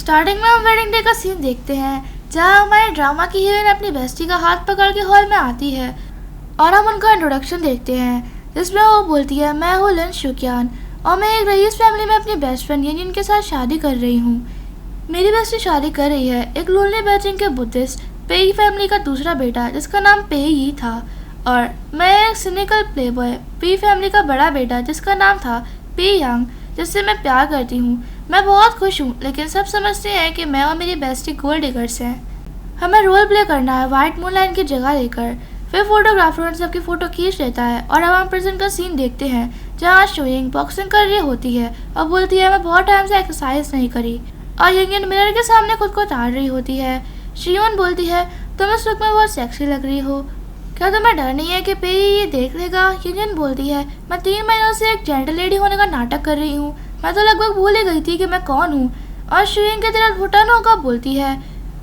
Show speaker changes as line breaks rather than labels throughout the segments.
Starting में हम wedding day का सीन देखते हैं जहाँ हमारे ड्रामा की हीरोइन अपनी बेस्टी का हाथ पकड़ के हॉल में आती है और हम उनका इंट्रोडक्शन देखते हैं जिसमें वो बोलती है मैं हूँ लिन शुक्यान और मैं एक रईस फैमिली में अपनी बेस्ट फ्रेंड यनिन के साथ शादी कर रही हूँ। मेरी बेस्टी शादी कर रही है एक लोनली बैचिंग के बुद्धिस्ट पेई फैमिली का दूसरा बेटा जिसका नाम पेई था, और मैं एक सिनिकल प्लेबॉय पी फैमिली का बड़ा बेटा जिसका नाम था पी यांग जिससे मैं प्यार करती हूँ। मैं बहुत खुश हूँ लेकिन सब समझते हैं कि मैं और मेरी बेस्टी गोल्ड डिगर्स हैं। हमें रोल प्ले करना है वाइट मून लाइन की जगह लेकर। फिर फोटोग्राफर उन सबकी फ़ोटो खींच लेता है और अब हम प्रेजेंट का सीन देखते हैं जहाँ शोइंग बॉक्सिंग कर रही होती है और बोलती है मैं बहुत टाइम से एक्सरसाइज नहीं करी, और यंगन मिरर के सामने खुद को ताड़ रही होती है। शियोन बोलती है तुम इस लुक में बहुत सेक्सी लग रही हो, क्या तुम्हें डर नहीं है कि पे ये देख लेगा। यंगन बोलती है मैं 3 महीनों से एक जेंटल लेडी होने का नाटक कर रही हूँ, मैं तो लगभग भूल ही गई थी कि मैं कौन हूँ। और शियोन की तरह घुटन होकर बोलती है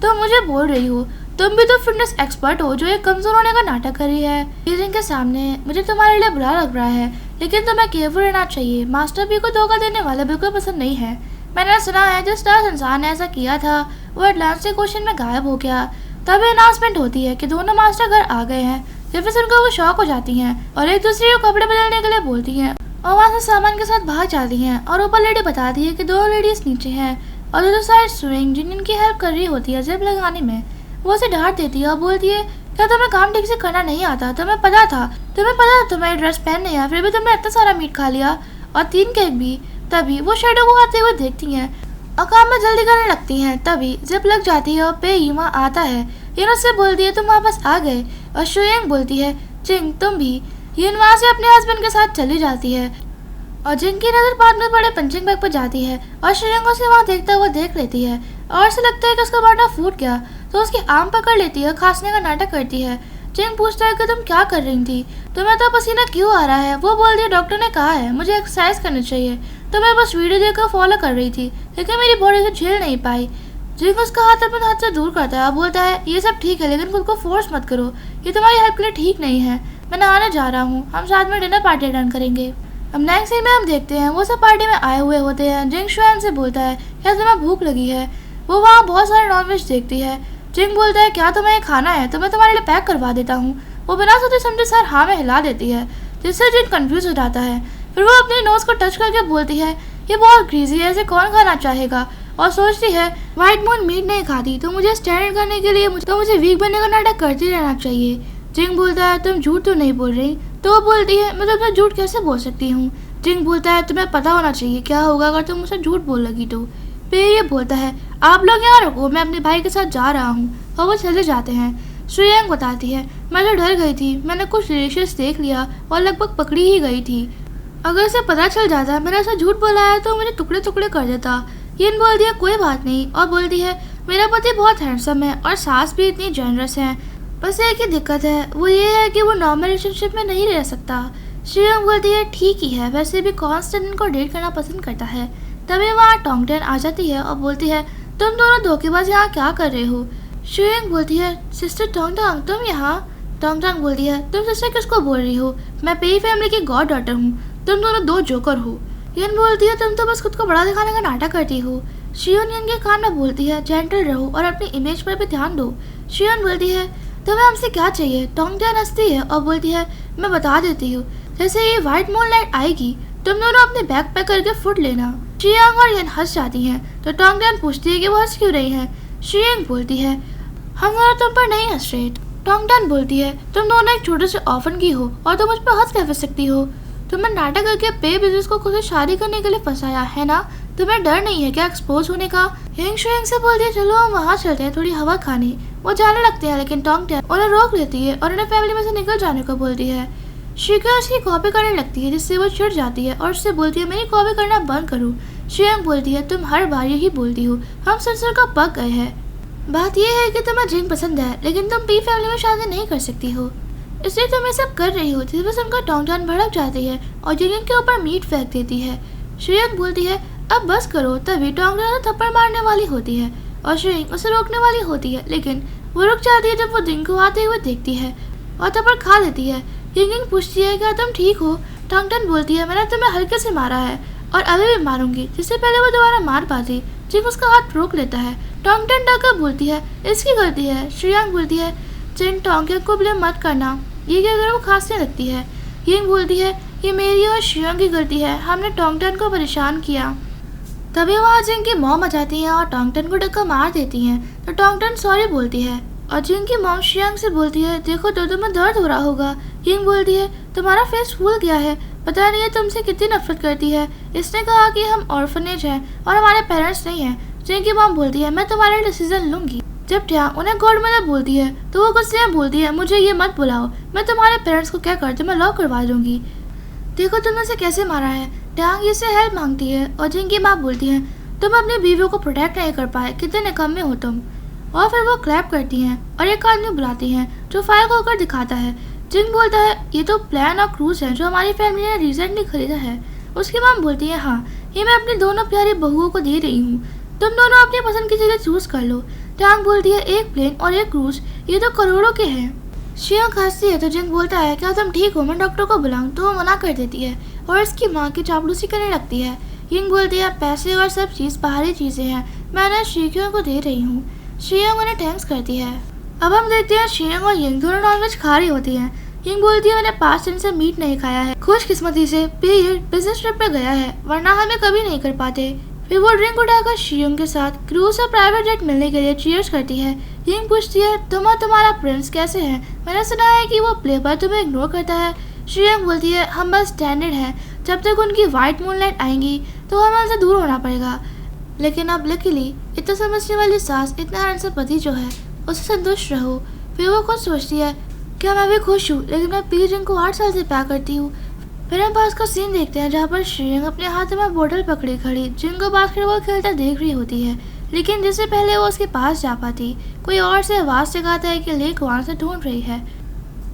तुम मुझे बोल रही हो, तुम भी तो फिटनेस एक्सपर्ट हो जो एक कमजोर होने का नाटक कर रही है। हीरोइन के सामने मुझे तुम्हारे लिए बुरा लग रहा है लेकिन तुम्हें केयरफुल रहना चाहिए, मास्टर भी को धोखा देने वाला बिल्कुल पसंद नहीं है। मैंने सुना है जिस तरह इंसान ने ऐसा किया था वो अटलांटिक ओशन में गायब हो गया। तभी अनाउंसमेंट होती है कि दोनों मास्टर घर आ गए हैं। जेफरसन को वो शॉक हो जाती हैं और एक दूसरे को कपड़े बदलने के लिए बोलती हैं और वहाँ से सामान के साथ भाग जाती हैं। और ऊपर लेडी बताती है कि 2 लेडीज नीचे हैं और दोनों साइड स्विंग जिनकी हेल्प कर रही होती है जिप लगाने में। वो उसे डांट देती है और बोलती है क्या तुम्हें काम ठीक से करना नहीं आता, तुम्हें पता था तुम्हारी ड्रेस पहन नहीं है फिर भी तुमने इतना सारा मीट खा लिया और 3 केक भी। तभी वो शेडो को आते हुए देखती हैं और काम में जल्दी करने लगती हैं। तभी जिप लग जाती है और पे यीमा आता है। यिन उससे बोलती है तुम वापस आ गए, और शुयंग बोलती है जिंग तुम भी। यिन वहाँ से अपने हस्बैंड के साथ चली जाती है और जिंग की नज़र बाद में बड़े पंचिंग बैग पर जाती है और शुयंग उसे वहाँ देखता हुआ देख लेती है और उसे लगता है कि उसका बाटा फूट गया तो उसकी आम पकड़ लेती है, खांसने का नाटक करती है। जिंग पूछता है कि तुम क्या कर रही थी, तुम्हें तो पसीना क्यों आ रहा है। वो बोलती है डॉक्टर ने कहा है मुझे एक्सरसाइज करनी चाहिए, तो मैं बस वीडियो देखकर फॉलो कर रही थी लेकिन मेरी बॉडी से झेल नहीं पाई। जिंग उसका हाथ अपने हाथ से दूर करता है और बोलता है ये सब ठीक है लेकिन खुद को फोर्स मत करो, ये तुम्हारी हेल्प के लिए ठीक नहीं है। मैं नहाने जा रहा हूँ, हम साथ में डिनर पार्टी अटेंड करेंगे। अब नेक्स्ट सीन में हम देखते हैं वो सब पार्टी में आए हुए होते हैं। जिंग शुआन से बोलता है क्या तुम्हें भूख लगी है। वो वहाँ बहुत सारे नॉनवेज देखती है। जिंग बोलता है क्या तुम्हें खाना है तो मैं तुम्हारे लिए पैक करवा देता हूँ। वो बिना सोचे समझे सर हाँ में हिला देती है जिससे जिंग कंफ्यूज हो जाता है। फिर वो अपनी नोज को टच करके बोलती है ये बहुत ग्रीजी है, इसे कौन खाना चाहेगा। और सोचती है व्हाइट मून मीट नहीं खाती तो मुझे स्टैंड करने के लिए मुझे वीक बनने का नाटक करती रहना चाहिए। जिंग बोलता है तुम झूठ तो नहीं बोल रही। तो वो बोलती है मैं तुम्हें झूठ कैसे बोल सकती हूँ। जिंग बोलता है तुम्हें पता होना चाहिए क्या होगा अगर तुम मुझसे झूठ बोल लगी तो। फिर ये बोलता है आप लोग यहाँ रुको, मैं अपने भाई के साथ जा रहा हूँ, और वो चले जाते हैं। शुयंग बताती है मैं तो डर गई थी, मैंने कुछ डिलीशियस देख लिया और लगभग पकड़ी ही गई थी। अगर इसे पता चल जाता मैंने ऐसा झूठ बोला है तो मुझे टुकड़े टुकड़े कर देता। यिन बोलती है कोई बात नहीं और बोलती है मेरा पति बहुत हैंडसम है और सास भी इतनी जेनरस है, बस एक ही दिक्कत है वो ये है कि वो नॉर्मल रिलेशनशिप में नहीं रह सकता। शुयंग बोलती है ठीक ही है, वैसे भी कॉन्स्टेंट को डेट करना पसंद करता है। तभी वहाँ टोंगटेन आ जाती है और बोलती है तुम दोनों धोखेबाज यहाँ क्या कर रहे हो। शुयंग बोलती है सिस्टर टोंगटांग तुम यहाँ। टोंगटांग बोलती है तुम सिस्टर किसको बोल रही हो, मैं पेई फैमिली की गॉड डॉटर हूँ, तुम दोनों 2 जोकर हो। यिन बोलती है तुम तो बस खुद को बड़ा दिखाने का नाटक करती हो। शियोन यिन के कान में बोलती है जेंटल रहो और अपनी इमेज पर भी ध्यान दो। शियोन बोलती है तुम्हें हमसे क्या चाहिए। टोंगटांग हंसती है और बोलती है मैं बता देती हूँ, जैसे ये व्हाइट मून लाइट आएगी तुम दोनों अपने बैग पैक करके फुट लेना। शियांग और यिन हंस जाती हैं तो टोंगटांग पूछती है कि वो हंस क्यों रही है। शियांग बोलती है हम दोनों तुम पर नहीं हंस रहे। टोंगटांग बोलती है तुम दोनों एक छोटे से ऑफन की हो और तुम मुझ पर हंस कैसे सकती हो, तुमने नाटक करके पे बिजनेस को खुद से शादी करने के लिए फंसाया है ना, तुम्हें डर नहीं है क्या एक्सपोज होने का। यिंग शुयंग से बोलती है चलो हम वहाँ चलते हैं थोड़ी हवा खाने। वो जाने लगते हैं लेकिन टोंगटांग उन्हें रोक लेती है और उन्हें फैमिली में से निकल जाने को बोलती है। शिका उसकी कॉपी करने लगती है जिससे वो चिढ़ जाती है और उससे बोलती है मेरी कॉपी करना बंद करो। शुयंग बोलती है तुम हर बार यही बोलती हो, हम सिरसर का पक गए हैं। बात यह है कि तुम्हें जिंग पसंद है लेकिन तुम पी फैमिली में शादी नहीं कर सकती हो, इसलिए तुम ये सब कर रही हो। जिस उनका टोंगटांग भड़क जाती है और जिंग के ऊपर मीट फेंक देती है। शुयंग बोलती है अब बस करो। तभी टोंगटांग थप्पड़ मारने वाली होती है और शुयंग उसे रोकने वाली होती है लेकिन वो रुक जाती है जब वो जिंग को आते हुए देखती है और थप्पड़ खा लेती है। यिंग पूछती है क्या तुम ठीक हो। टोंगटांग बोलती है मैंने तुम्हें हल्के से मारा है और अभी भी मारूंगी, जिससे पहले वो दोबारा मार पाती। जिंग उसका हाथ रोक लेता है। टोंगटन डरकर बोलती है इसकी गलती है। श्रेयांग बोलती है जिंग टोंगटन को ब्लेम मत करना, ये क्या अगर वो खांसने लगती है। यिंग बोलती है ये मेरी और श्रेयांग की गलती है, हमने टोंगटन को परेशान किया। तभी वहाँ जिंग की मॉम आ जाती है और टोंगटन को धक्का मार देती हैं। तो टोंगटन सॉरी बोलती है और जिंग की मॉम श्रेयांग से बोलती है देखो तो तुम्हें दर्द हो रहा होगा। यिंग बोलती है तुम्हारा फेस फूल गया है, पता नहीं है तुमसे कितनी नफरत करती है। इसने कहा कि हम ऑर्फनेज हैं और हमारे पेरेंट्स नहीं हैं। जिंग की मॉम बोलती है मैं तुम्हारा डिसीजन लूंगी। जब ट्यांग उन्हें गॉड मदर बोलती है तो वो गुस्से में बोलती है मुझे ये मत बुलाओ, मैं तुम्हारे पेरेंट्स को क्या करती मैं लॉक करवा दूंगी। देखो तुमने उसे कैसे मारा है। ट्यांग इससे हेल्प मांगती है और जिंग की माँ बोलती है तुम अपनी बीवियों को प्रोटेक्ट नहीं कर पाए, कितने निकम्मे हो तुम। और फिर वो क्लैप करती हैं और एक आदमी बुलाती हैं जो फाइल को होकर दिखाता है। जिंग बोलता है ये तो प्लान और क्रूज है जो हमारी फैमिली ने रिसेंटली खरीदा है। उसकी माँ बोलती है हाँ ये मैं अपनी दोनों प्यारी बहुओं को दे रही हूँ, तुम दोनों अपनी पसंद की जगह चूज कर लो। ट्यांग बोलती है एक प्लेन और एक क्रूज, ये तो करोड़ों के हैं। श्रेयांग हंसती है तो जिंग बोलता है क्या तुम ठीक हो, मैं डॉक्टर को बुलाऊं, तो वो मना कर देती है और इसकी माँ की चापलूसी करने लगती है। यिंग बोलती है पैसे और सब चीज़ बाहरी चीज़ें हैं, मैं उन्हें श्रेयांग को दे रही हूँ। श्रेयांग उन्हें थैंक्स करती है। अब हम देखते हैं श्रेयांग और यिंग दोनों नॉनवेज खा रही होती हैं। यिंग बोलती है मैंने 5 दिन से मीट नहीं खाया है, खुशकिस्मती से पीरियड बिजनेस ट्रिप पे गया है, वरना हमें कभी नहीं कर पाते। फिर वो ड्रिंक उठाकर श्रेयांग के साथ क्रूज और प्राइवेट जेट मिलने के लिए चीयर्स करती है। यिंग पूछती है तुम और तुम्हारा प्रिंस कैसे हैं, मैंने सुना है कि वो प्ले पर तुम्हें इग्नोर करता है। श्रेयांग बोलती है हम बस स्टैंडर्ड हैं, जब तक उनकी वाइट मूनलाइट आएंगी तो हमें उनसे दूर होना पड़ेगा। लेकिन अब लकीली इतना समझने वाली सास, इतना हैंडसम पति जो है उससे संतुष्ट रहो। फिर वो खुद सोचती है क्या मैं भी खुश हूँ, लेकिन मैं पी जिंग को 8 साल से प्यार करती हूँ। फिर हम पास का सीन देखते हैं जहाँ पर श्रेयांग अपने हाथ में बोतल पकड़ी खड़ी जिंग को बास्केटबॉल खेलता देख रही होती है, लेकिन जिससे पहले वो उसके पास जा पाती कोई और से आवाज़ सिखाता है कि लेक वहाँ से ढूंढ रही है।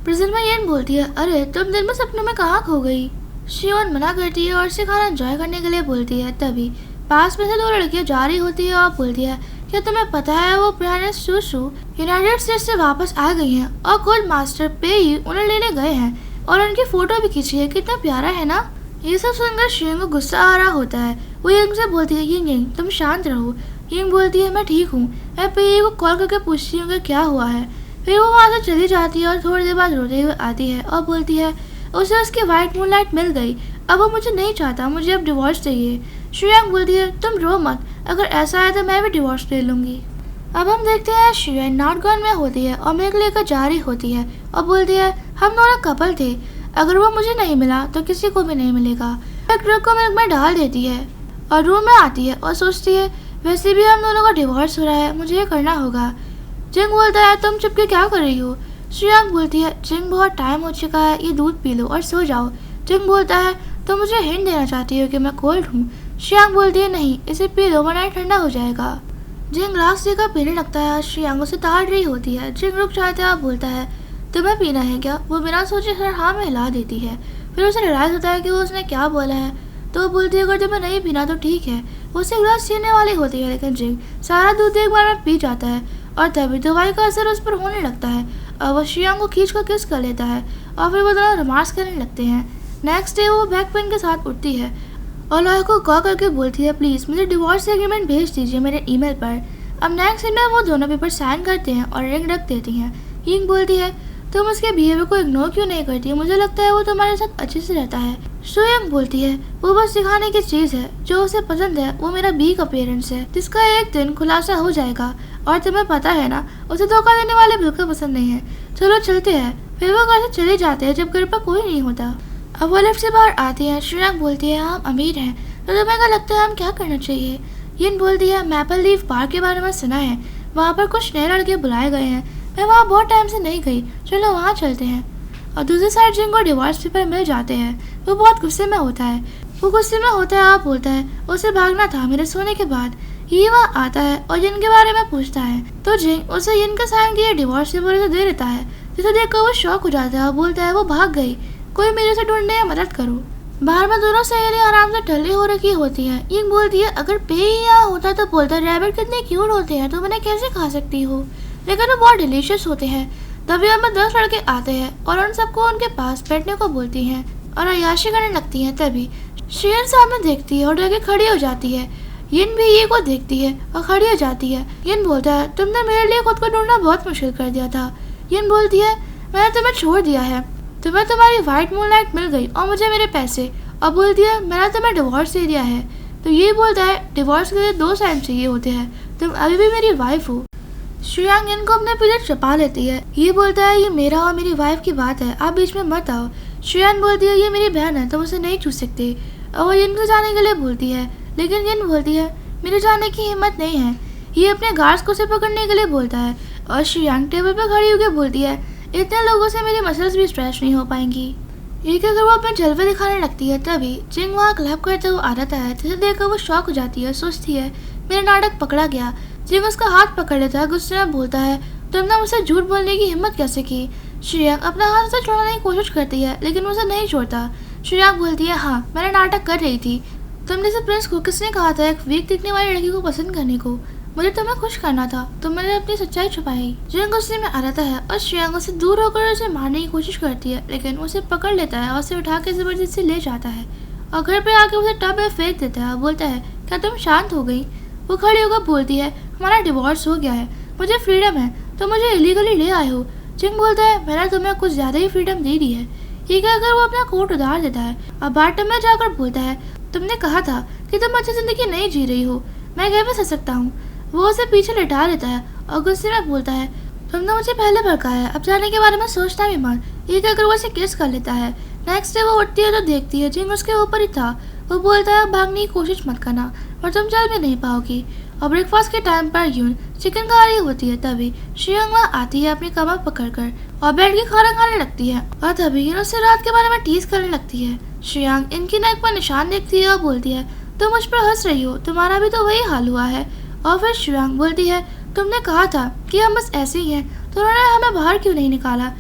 प्रिजन में येन बोलती है अरे तुम दिन में सपनों में कहाँ खो गई। श्रेयांग मना करती है और उसे खाना एंजॉय करने के लिए बोलती है। तभी पास में से 2 लड़कियां जा रही होती है और बोलती है क्या तुम्हें पता है वो पुराने सुसु यूनाइटेड स्टेट्स से वापस आ गई हैं और खुद मास्टर पेई उन्हें लेने गए हैं और उनकी फोटो भी खींची है, कितना प्यारा है ना। ये सब सुनकर श्रेयांग को गुस्सा आ रहा होता है। वो यिंग से बोलती है यिंग तुम शांत रहो। यिंग बोलती है मैं ठीक हूँ, मैं पेई को कॉल करके पूछती हूँ कि क्या हुआ है। फिर वो वहाँ से चली जाती है और थोड़ी देर बाद रोते हुए आती है और बोलती है उसे उसकी वाइट मूनलाइट मिल गई, अब वो मुझे नहीं चाहता, मुझे अब डिवोर्स चाहिए। श्रेयांग बोलती है तुम रो मत, अगर ऐसा है तो मैं भी डिवोर्स ले लूँगी। अब हम देखते हैं श्रेयांग नाटगॉन में होती है और मिल्क लेकर जा रही होती है और बोलती है हम दोनों कपल थे, अगर वो मुझे नहीं मिला तो किसी को भी नहीं मिलेगा। एक ट्रक को मिल्क में डाल देती है और रूम में आती है और सोचती है वैसे भी हम दोनों का डिवोर्स हो रहा है, मुझे ये करना होगा। जिंग बोलता है तुम चुपके क्या कर रही हो। श्रेयांग बोलती है जिंग बहुत टाइम हो चुका है, ये दूध पी लो और सो जाओ। जिंग बोलता है तो मुझे हिंट देना चाहती हो कि मैं कोल्ड हूँ। श्रेयांग बोलती है नहीं, इसे पी लो वरना ठंडा हो जाएगा। जिंग ग्लास देकर पीने लगता है, श्रेयांग उसे ताड़ रही होती है। जिंग रुक जाता है और बोलता है तुम्हें पीना है क्या। वो बिना सोचे सर हाँ में हिला देती है। फिर उसे रियलाइज होता है कि वो उसने क्या बोला है, तो वो बोलती है अगर तुम्हें नहीं पीना तो ठीक है। वो उसे ग्लास छीनने वाली होती है, लेकिन जिंग सारा दूध एक बार में पी जाता है और तभी दवाई का असर उस पर होने लगता है और वो श्रेयांग को खींच कर किस कर लेता है और फिर वो दोनों रोमांस करने लगते हैं। नेक्स्ट डे वो बैक पेन के साथ उठती है और लॉयर को कॉल करके बोलती है प्लीज़ मुझे डिवोर्स एग्रीमेंट भेज दीजिए मेरे ईमेल पर। अब नेक्स्ट दिन में वो दोनों पेपर साइन करते हैं और रिंग रख देती हैं। यिंग बोलती है तुम उसके बिहेवियर को इग्नोर क्यों नहीं करती, मुझे लगता है वो तुम्हारे साथ अच्छे से रहता है। श्रेयांग बोलती है वो बस सिखाने की चीज़ है, जो उसे पसंद है वो मेरा बी का पेरेंट्स है, जिसका एक दिन खुलासा हो जाएगा और तुम्हें पता है ना उसे धोखा देने वाले बिल्कुल पसंद नहीं है। चलो चलते हैं। फिर वो घर से चले जाते हैं जब घर पर कोई नहीं होता। अब वो लिफ्ट से बाहर आती है। श्रेयांग बोलती है हम अमीर हैं तो तुम्हें क्या लगता है हम क्या करना चाहिए। यिन बोलती है मैपल लीफ पार्क के बारे में सुना है, वहाँ पर कुछ नए लड़के बुलाए गए हैं, मैं वहाँ बहुत टाइम से नहीं गई, चलो वहाँ चलते हैं। और दूसरी साइड जिंग को डिवोर्स पेपर मिल जाते हैं। वो बहुत गुस्से में होता है। वो गुस्से में होता है और बोलता है उसे भागना था मेरे सोने के बाद। ये वहाँ आता है और जिन के बारे में पूछता है तो जिंग उसे यिन का साइन किए डिवोर्स पेपर उसे दे देता है, जिसे देखकर वो शॉक हो जाता है और बोलता है वो भाग गई, कोई मेरे से ढूंढने या मदद करो। बाहर में दोनों सहेलियां आराम से ठल्ली हो रखी होती हैं। यिंग बोलती है अगर पे यहाँ होता तो बोलता रैबिट कितने क्यूट होते हैं, तो मैंने कैसे खा सकती हो, लेकिन वो बहुत डिलीशियस होते हैं। तभी हमें 10 लड़के आते हैं और उन सबको उनके पास बैठने को बोलती हैं और अय्याशी करने लगती हैं। तभी शेर सामने देखती है और डर के खड़ी हो जाती है। यिन भी ये को देखती है और खड़ी हो जाती है। यिन बोलता है, तुमने मेरे लिए खुद को ढूंढना बहुत मुश्किल कर दिया था। यिन बोलती है, मैंने तुम्हें छोड़ दिया है, तुम्हें तुम्हारी व्हाइट मूनलाइट मिल गई और मुझे मेरे पैसे। और बोलती है, मैंने तुम्हें डिवोर्स दे दिया है। तो ये बोलता है, डिवोर्स के लिए 2 साइन चाहिए होते हैं, तुम अभी भी मेरी वाइफ हो। श्रेयांग यिन को अपने पीरियड छुपा लेती है। ये बोलता है, ये मेरा और मेरी वाइफ की बात है, आप बीच में मत आओ। श्रेयांग बोलती है, ये मेरी बहन है, तुम उसे नहीं छू सकते। और वो यिन को जाने के लिए बोलती है, लेकिन यिन बोलती है, मेरे जाने की हिम्मत नहीं है। ये अपने गार्ड्स को उसे पकड़ने के लिए बोलता है और श्रेयांग टेबल पर खड़ी होकर बोलती है, इतने लोगों से मेरी मसल्स भी स्ट्रेच नहीं हो पाएंगी। ये कहकर वो अपने जलवे दिखाने लगती है। तभी जिंग वहाँ क्लैप करते हुए आ जाता है, जिसे देखकर वो शॉक हो जाती है, सोचती है मेरा नाटक पकड़ा गया। जिंग उसका हाथ पकड़ लेता है, गुस्से में बोलता है, तुमने मुझसे झूठ बोलने की हिम्मत कैसे की। श्रेयांग अपना हाथ उसे छोड़ने की कोशिश करती है, लेकिन उसे नहीं छोड़ता। श्रेयांग बोलती है, हाँ मैंने नाटक कर रही थी। तुम जैसे प्रिंस को किसने कहा था एक वीक दिखने वाली लड़की को पसंद करने को? मुझे तुम्हें खुश करना था, तुमने अपनी सच्चाई छुपाई। जिंग गुस्से में आ जाता है और श्रेयांग उसे दूर होकर उसे मारने की कोशिश करती है, लेकिन उसे पकड़ लेता है और उसे उठा के जबरदस्ती ले जाता है और घर पे आके उसे टब में फेंक देता है और बोलता है, क्या तुम शांत हो गई? वो खड़ी होकर बोलती है, हमारा डिवोर्स हो गया है, मुझे फ्रीडम है, तो मुझे इलीगली ले आए हो। जिंग बोलता है, मैंने तुम्हें कुछ ज्यादा ही फ्रीडम दे दी है। ये कहकर वो अपना कोट उतार देता है और बाथटब में जाकर बोलता है, तुमने कहा था कि तुम अच्छी जिंदगी नहीं जी रही हो, मैं घर में सह सकता हूँ। वो उसे पीछे लिटा लेता है और गुस्से में बोलता है, तुमने मुझे पहले भड़काया, अब जाने के बारे में सोचना भी मत। ये कहकर वो उसे किस कर लेता है। नेक्स्ट डे वो उठती है तो देखती है जिंग उसके ऊपर ही था। वो बोलता है, भागने की कोशिश मत करना और तुम चल भी नहीं पाओगी। और ब्रेकफास्ट के टाइम पर यून चिकन खा रही होती है। तभी श्रेयांग वहाँ आती है अपनी कमर पकड़कर और बैठ के खाना खाने लगती है और तभी यून उससे रात के बारे में टीज करने लगती है। श्रेयांग इनकी नेक पर निशान देखती है और बोलती है, तुम मुझ पर हंस रही हो, तुम्हारा भी तो वही हाल हुआ है। और फिर श्रेयांग बोलती है, तुमने कहा था कि हम बस ऐसे ही हैं, तो उन्होंने हमें बाहर क्यों नहीं निकाला।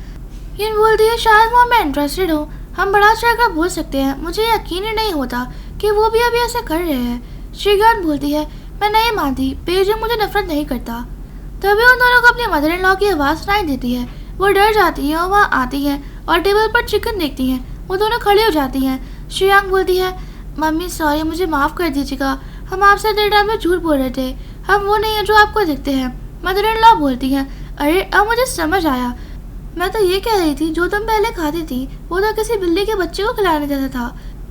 यून बोलती है, शायद वो हमें इंटरेस्टेड हो, हम बड़ा चढ़कर बोल सकते हैं, मुझे यकीन ही नहीं होता कि वो भी अभी ऐसा कर रहे हैं। श्रेयांग बोलती है, मैं नहीं मानती, बेजिंग मुझे नफरत नहीं करता। तभी उन दोनों को अपनी मदर इन लॉ की आवाज़ सुनाई देती है। वो डर जाती है और वहाँ आती है और टेबल पर चिकन देखती हैं। वो दोनों खड़ी हो जाती हैं। श्रेयांग बोलती है, मम्मी सॉरी, मुझे माफ़ कर दीजिएगा, हम आपसे देर रात में झूठ बोल रहे थे, हम वो नहीं है जो आपको दिखते हैं। मदर इन लॉ बोलती हैं, अरे अब मुझे समझ आया, मैं तो ये कह रही थी जो तुम पहले खाती थी वो तो किसी बिल्ली के बच्चे को खिलाने जैसा था।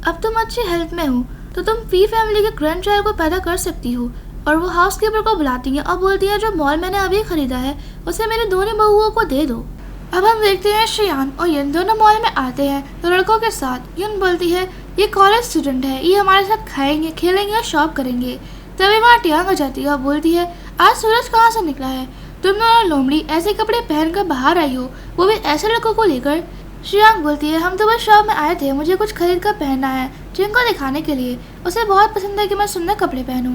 अब तुम अच्छी हेल्थ में हो तो तुम फी फैमिली के ग्रैंड चाइल्ड को पैदा कर सकती हो। और वो हाउसकीपर को बुलाती है और बोलती है, जो मॉल मैंने अभी खरीदा है उसे मेरे दोनों बहुओं को दे दो। अब हम देखते हैं श्रेयान और यून दोनों मॉल में आते हैं तो लड़कों के साथ। यून बोलती है, ये कॉलेज स्टूडेंट है, ये हमारे साथ खाएंगे, खेलेंगे और शॉप करेंगे। तभी वहाँ ट्यांग आ जाती है और बोलती है, आज सूरज कहाँ से निकला है, तुम दोनों लोमड़ी ऐसे कपड़े पहनकर बाहर आई हो, वो भी ऐसे लड़कों को लेकर। श्रेयांग बोलती है, हम तो बस शॉप में आए थे, मुझे कुछ खरीद कर पहनना है जिनको दिखाने के लिए, उसे बहुत पसंद है कि मैं सुंदर कपड़े पहनूं।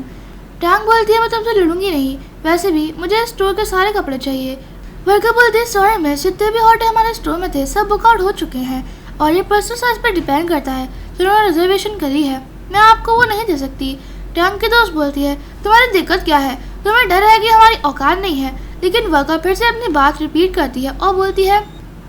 ट्यांग बोलती है, मैं तुमसे लड़ूंगी नहीं, वैसे भी मुझे स्टोर के सारे कपड़े चाहिए। वर्कर बोलती है, सॉरी मिस, जितने भी हॉट हमारे स्टोर में थे सब बुक आउट हो चुके हैं और ये पर्सनल साइज पर डिपेंड करता है, जिन्होंने रिजर्वेशन करी है, मैं आपको वो नहीं दे सकती। ट्यांग की दोस्त बोलती है, तुम्हारी दिक्कत क्या है, तुम्हें डर है कि हमारी औकात नहीं है। लेकिन वर्कर फिर से अपनी बात रिपीट करती है और बोलती है,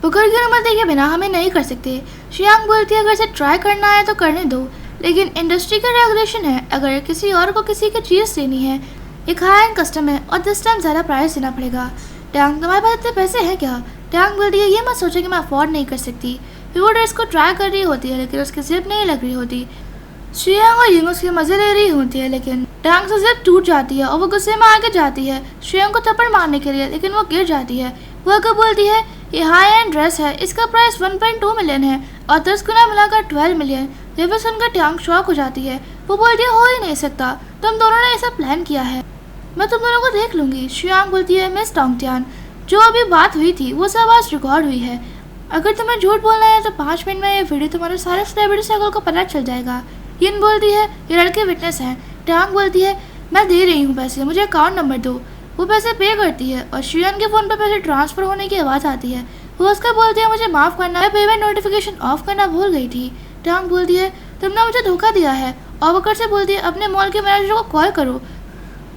बुकर की अनुमति के बिना हमें नहीं कर सकते। श्रेयांग बोलती है, अगर इसे ट्राई करना है तो करने दो, लेकिन इंडस्ट्री का रेगुलेशन है, अगर किसी और को किसी की चीज़ देनी है, एक हाई एंड कस्टम है और दिस टाइम ज़्यादा प्राइस देना पड़ेगा। ट्यांग, तुम्हारे पास इतने पैसे हैं क्या? ट्यांग बोलती है, ये मत सोचो कि मैं अफोर्ड नहीं कर सकती। फिर वो ड्रेस को ट्राई कर रही होती है लेकिन उसकी जिप नहीं लग रही होती। श्रेयांग और यून उसके मजे ले रही होती है लेकिन ट्यांग से जिप टूट जाती है और वो गुस्से में आगे जाती है श्रेयांग को थप्पड़ मारने के लिए, लेकिन वो गिर जाती है। वो आगे बोलती है, ये हाई एंड ड्रेस है, इसका प्राइस 1.2 मिलियन है और 10 गुना मिलाकर 12 मिलियन। ये भी सुनकर ट्यांग शॉक हो जाती है। वो बोलती है, हो ही नहीं सकता, तुम दोनों ने ऐसा प्लान किया है, मैं तुम दोनों को देख लूंगी। श्रेयांग बोलती है, मिस टोंगटियान, जो अभी बात हुई थी वो सब आज रिकॉर्ड हुई है, अगर तुम्हें झूठ बोलना है तो 5 मिनट में ये वीडियो तुम्हारे सारे सेलिब्रिटी सर्कल को पता चल जाएगा। यून बोलती है, ये लड़के विटनेस हैं। ट्यांग बोलती है, मैं दे रही हूँ पैसे, मुझे अकाउंट नंबर दो। वो पैसे पे करती है और श्रेयान के फ़ोन पर पैसे ट्रांसफ़र होने की आवाज़ आती है। वो उसका बोलती है, मुझे माफ़ करना, मैं पेमेंट नोटिफिकेशन ऑफ करना भूल गई थी। ट्यांग बोलती है, तुमने मुझे धोखा दिया है। और वकर से बोलती है, अपने मॉल के मैनेजर को कॉल करो।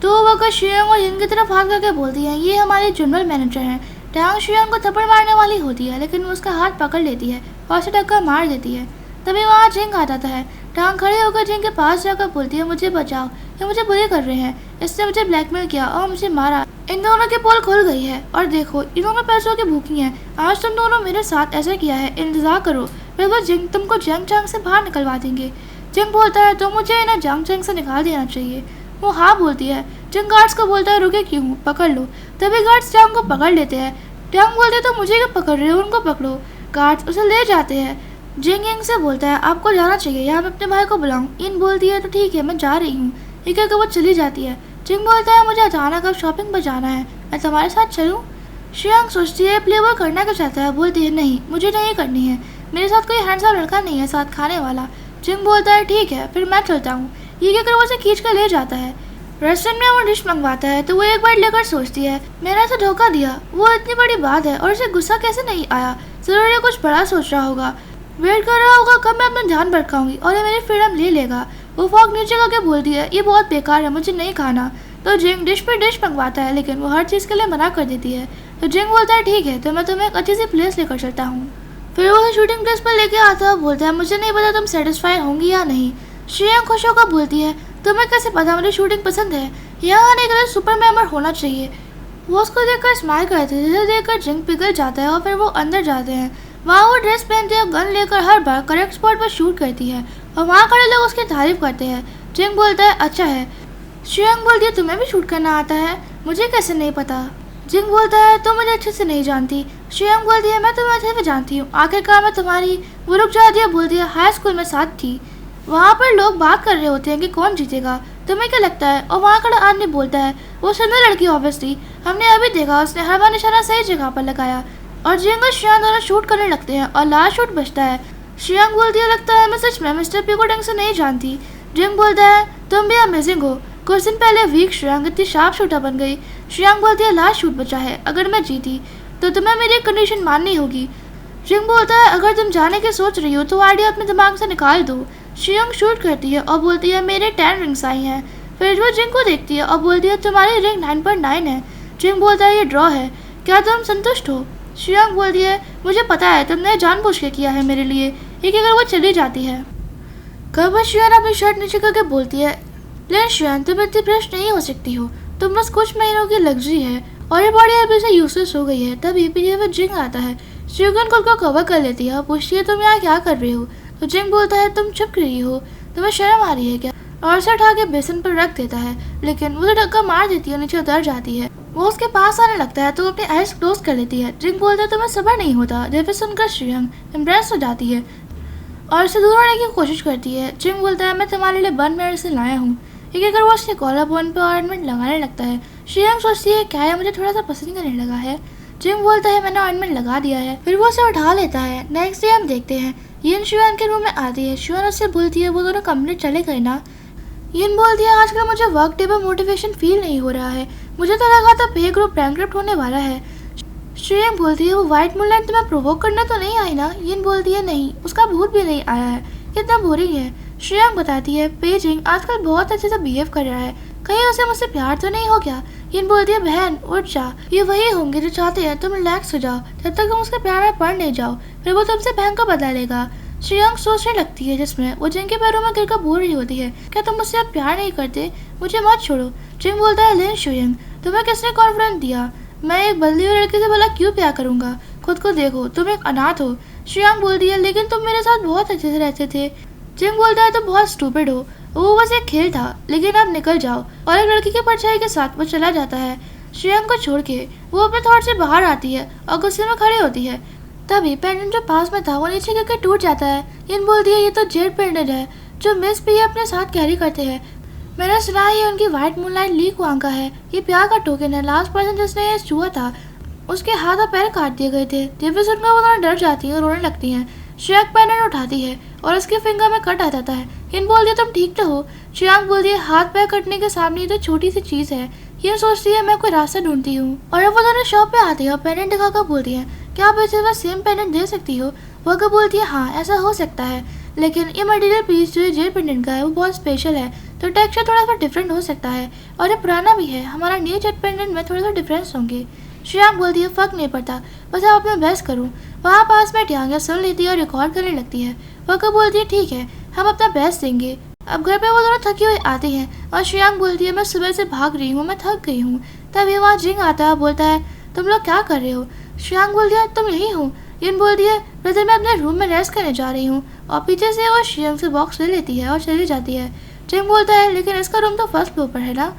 तो वकर श्रेयांग और यून की तरफ हाथ करके बोलती है, ये हमारे जनरल मैनेजर हैं। ट्यांग श्रेयांग को थप्पड़ मारने वाली होती है लेकिन वो उसका हाथ पकड़ लेती है और उसे टक्कर मार देती है। तभी वहाँ जिंग आ जाता है। ट्यांग खड़े होकर जिंग के पास जाकर बोलती है, मुझे बचाओ, ये मुझे बुरी कर रहे हैं, इसने मुझे ब्लैकमेल किया और मुझे मारा। इन दोनों की पोल खुल गई है और देखो इन दोनों पैसों की भूखी हैं। आज तुम दोनों मेरे साथ ऐसा किया है, इंतजार करो, फिर वो जिंग तुमको जंग चांग से बाहर निकलवा देंगे। जिंग बोलता है तो मुझे इन्हें जंग चांग से निकाल देना चाहिए। वो हाँ बोलती है। जिंग गार्ड्स को बोलता है रुके क्यों, पकड़ लो। तभी गार्ड्स टैंग को पकड़ लेते हैं। टैंग बोलते तो मुझे क्यों पकड़ रहे हो, उनको पकड़ो। गार्ड्स उसे ले जाते हैं। जिंग यंग से बोलता है आपको जाना चाहिए, यहाँ मैं अपने भाई को बुलाऊं। इन बोलती है तो ठीक है मैं जा रही हूँ। ये कहकर वो चली जाती है। जिंग बोलता है मुझे अचानक अब शॉपिंग पर जाना है, मैं तुम्हारे साथ चलूं। शियांग सोचती है प्ले वो करना क्या चाहता है। बोलती है नहीं मुझे नहीं करनी है, मेरे साथ कोई हैंडसम लड़का नहीं है साथ खाने वाला। जिंग बोलता है ठीक है फिर मैं चलता हूँ। ये कहकर वो उसे खींच कर ले जाता है। रेस्टोरेंट में वो डिश मंगवाता है तो वो एक बार लेकर सोचती है मैंने ऐसा धोखा दिया, वो इतनी बड़ी बात है और इसे गुस्सा कैसे नहीं आया, जरूर ये कुछ बड़ा सोच रहा होगा, वेट कर रहा होगा कब मैं अपना ध्यान भटकाऊंगी और ये मेरी फ्रीडम ले लेगा। वो फॉग नीचे करके बोलती है ये बहुत बेकार है, मुझे नहीं खाना। तो जिंग डिश पे डिश मंगवाता है लेकिन वो हर चीज़ के लिए मना कर देती है। तो जिंग बोलता है ठीक है तो मैं तुम्हें एक अच्छी सी प्लेस लेकर चलता हूँ। फिर वो शूटिंग प्लेस पर लेके आता है। बोलता है मुझे नहीं पता तुम सेटिस्फाई होंगी या नहीं। शियांग खुश होकर बोलती है तुम्हें कैसे पता मुझे शूटिंग पसंद है, यहाँ आने के लिए सुपर मेंबर होना चाहिए। वो उसको देखकर स्माइल करते हैं, जिसे देखकर जिंग पिघल जाता है और फिर वो अंदर जाते हैं। वहाँ वो ड्रेस पहनते हैं, गन लेकर हर बार करेक्ट स्पॉट पर शूट करती है और वहाँ खड़े लोग उसकी तारीफ करते हैं। जिंग बोलता है अच्छा है। शियांग बोलती है तुम्हें भी शूट करना आता है, मुझे कैसे नहीं पता। जिंग बोलता है तुम मुझे अच्छे से नहीं जानती। शियांग बोलती है मैं तुम्हें अच्छे से जानती हूँ, आखिरकार मैं तुम्हारी। वो रुक जाती है, बोलती है हाई स्कूल में साथ थी। वहाँ पर लोग बात कर रहे होते हैं कि कौन जीतेगा, तुम्हें क्या लगता है। और वहाँ खड़ा आदमी बोलता है वो सुंदर लड़की ऑब्वियसली, हमने अभी देखा उसने हर बार निशाना सही जगह पर लगाया। और जिंग और शियांग दोनों शूट करने लगते हैं और लास्ट शूट बचता है। शियांग बोलती है लगता है मैं सच में मिस्टर पी को ढंग से नहीं जानती। जिंग बोलता है तुम भी अमेजिंग हो, कुछ दिन पहले वीक शियांग इतनी शार्प शूटर बन गई। शियांग बोलती है लास्ट शूट बचा है, अगर मैं जीती तो तुम्हें मेरी कंडीशन माननी होगी। जिंग बोलता है अगर तुम जाने की सोच रही हो तो आइडिया अपने दिमाग से निकाल दो। शियांग शूट करती है और बोलती है मेरे 10 रिंग्स आई हैं। फिर वो जिंग को देखती है और बोलती है तुम्हारी रिंग 9.9 है। जिंग बोलता है ये ड्रॉ है, क्या तुम संतुष्ट हो। शियांग बोलती है मुझे पता है तुमने जानबूझ के किया है मेरे लिए। एक अगर वो चली जाती है। कब शियान अपनी शर्ट नीचे करके बोलती है लेकिन शियान तुम इतनी फ्रेश नहीं हो सकती हो, तुम बस कुछ महीनों की लग्जरी है और ये बॉडी अभी से यूजलेस हो गई है। तभी पीछे में जिंग आता है। शियोगन खुद को कवर कर लेती है और पूछती है तुम यहाँ क्या कर रही हो। तो जिंग बोलता है तुम चुप रही हो, तुम्हें शर्म आ रही है क्या। और उसे उठा के बेसन पर रख देता है लेकिन वो धक्का मार देती है, नीचे उतर जाती है। वो उसके पास आने लगता है तो अपनी आइज क्लोज कर लेती है। जिंग बोलता है तुम्हें सब्र नहीं होता। जब सुनकर शियांग इम्प्रेस हो जाती है और उसे दूर होने की कोशिश करती है। जिंग बोलता है मैं तुम्हारे लिए बर्न मेरे से लाया हूँ। एक अगर वो उसके कॉलर बोन पर ऑर्नामेंट लगाने लगता है। शियांग सोचती है क्या है मुझे थोड़ा सा पसंद करने लगा है। जिंग बोलता है मैंने ऑर्नामेंट लगा दिया है। फिर वो उसे उठा लेता है। नेक्स्ट डे हम देखते हैं यिन शियांग के रूम में आती है। शियांग उससे बोलती है वो दोनों कंप्लीट चले गए ना। यिन बोलती है आजकल मुझे वर्क डे पर मोटिवेशन फील नहीं हो रहा है, मुझे तो लगा था पे ग्रुप बैंकरप्ट होने वाला है। शियांग बोलती है वो व्हाइट मूनलाइट तुम्हें प्रोवोक करना तो नहीं आई ना। यिन बोलती है नहीं, उसका भूत भी नहीं आया है, कितना बोरिंग है। शियांग बताती है पेजिंग आजकल बहुत अच्छे से बिहेव कर रहा है, कहीं उसे मुझसे प्यार तो नहीं हो गया। यिन बोलती है बहन उठ जा, ये वही होंगे जो चाहते हैं तुम रिलैक्स हो जाओ, जब तक तुम उसके प्यार में पड़ नहीं जाओ, फिर वो तुमसे बहन को बदला लेगा। शियांग सोचने लगती है जिसमें वो जिंग के पैरों में गिरकर बोल रही होती है क्या तुम मुझसे अब प्यार नहीं करते, मुझे मत छोड़ो। जिंग बोलता है लिन शियांग तुम्हें किसने कॉन्फिडेंस दिया, मैं एक बदली हुई लड़की से भला क्यों प्यार करूंगा, खुद को देखो तुम एक अनाथ हो। शियांग बोलती है लेकिन तुम मेरे साथ बहुत अच्छे से रहते थे। जिंग बोलता है तुम बहुत स्टूपिड हो, वो बस एक खेल था, लेकिन अब निकल जाओ। और एक लड़की की परछाई के साथ वो चला जाता है। शियांग को छोड़ के वो अपने थॉट से बाहर आती है और गुस्से में खड़ी होती है। तभी पेंडेंट जो पास में था वो नीचे गिरकर टूट जाता है। यिन बोलती है ये तो जेड पेंडेंट है जो मिस भी अपने साथ कैरी करते हैं, मैंने सुना है ये उनकी व्हाइट मूनलाइट ली कुआं का है, ये प्यार का टोकन है। लास्ट पर्सन जिसने ये छुआ था उसके हाथ और पैर काट दिए गए थे। दिव्य सुनकर वो दोनों डर जाती है और रोने लगती हैं। शियांग पेंडेंट उठाती है और उसके फिंगर में कट आ जाता है। यिन बोलती है तुम ठीक तो हो। शियांग बोलती है हाथ पैर कटने के सामने ये तो छोटी सी चीज है। यिन सोचती है मैं कोई रास्ता ढूंढती हूँ और अब वो दोनों शॉप पे आती है और पेंडेंट दिखाकर बोलती है क्या आप इसे बस सेम पेंडेंट दे सकती हो। वो अगर बोलती है हाँ ऐसा हो सकता है, लेकिन ये मटेरियल पीस जो ये जेड पेंडेंट का है वो बहुत स्पेशल है, तो टेक्सचर थोड़ा सा डिफरेंट हो सकता है और ये पुराना भी है, हमारा न्यू जेड पेंडेंट में थोड़ा सा डिफरेंस होंगे। शियांग बोलती है फर्क नहीं पड़ता, बस आप अपना बेस्ट करूँ। वहाँ पास में ट्यांग सुन लेती है और रिकॉर्ड करने लगती है। वो बोलती है ठीक है हम अपना बेस्ट देंगे। अब घर पे वो दोनों थकी हुई आती हैं और शियांग बोलती है मैं सुबह से भाग रही हूँ, मैं थक गई हूँ। तभी वहाँ जिंग आता है, बोलता है तुम लोग क्या कर रहे हो? शियांग बोलती है तुम यही हो? यिन बोलती है ब्रदर मैं अपने रूम में रेस्ट करने जा रही हूँ, और पीछे से वो शियांग से बॉक्स ले लेती है और चली जाती है। जिंग बोलता है लेकिन इसका रूम तो फर्स्ट फ्लोर पर है ना।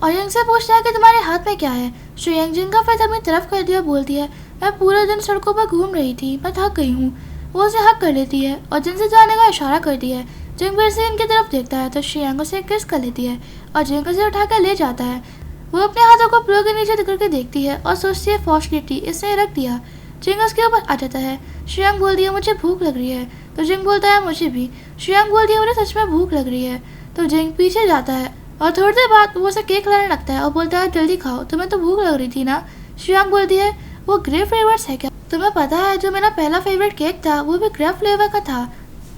और यंग से पूछता है कि तुम्हारे हाथ में क्या है। शियांग जिंग का फेस अपनी तरफ कर दिया, बोलती है मैं पूरे दिन सड़कों पर घूम रही थी, मैं थक गई हूँ। वो उसे हक कर लेती है और जिन से जाने का इशारा करती है। जिंग फिर से इनकी तरफ देखता है तो शियांग उसे किस कर लेती है और जिंग उसे उठाकर ले जाता है। वो अपने हाथों को पिलो के नीचे करके देखती है और सोचती है फॉर्चुनेटली इसने रख दिया। जिंग उसके ऊपर आ जाता है। शियांग बोलती है मुझे भूख लग रही है, तो जिंग बोलता है मुझे भी। शियांग बोलती है मुझे सच में भूख लग रही है, तो जिंग पीछे जाता है और थोड़ी देर बाद वो उसे केक लाने लगता है और बोलता है जल्दी खाओ, तुम्हें तो भूख लग रही थी ना। शियांग बोलती है वो ग्रेप फ्लेवर्स है क्या? तुम्हें पता है जो मेरा पहला फेवरेट केक था वो भी ग्रेप फ्लेवर का था।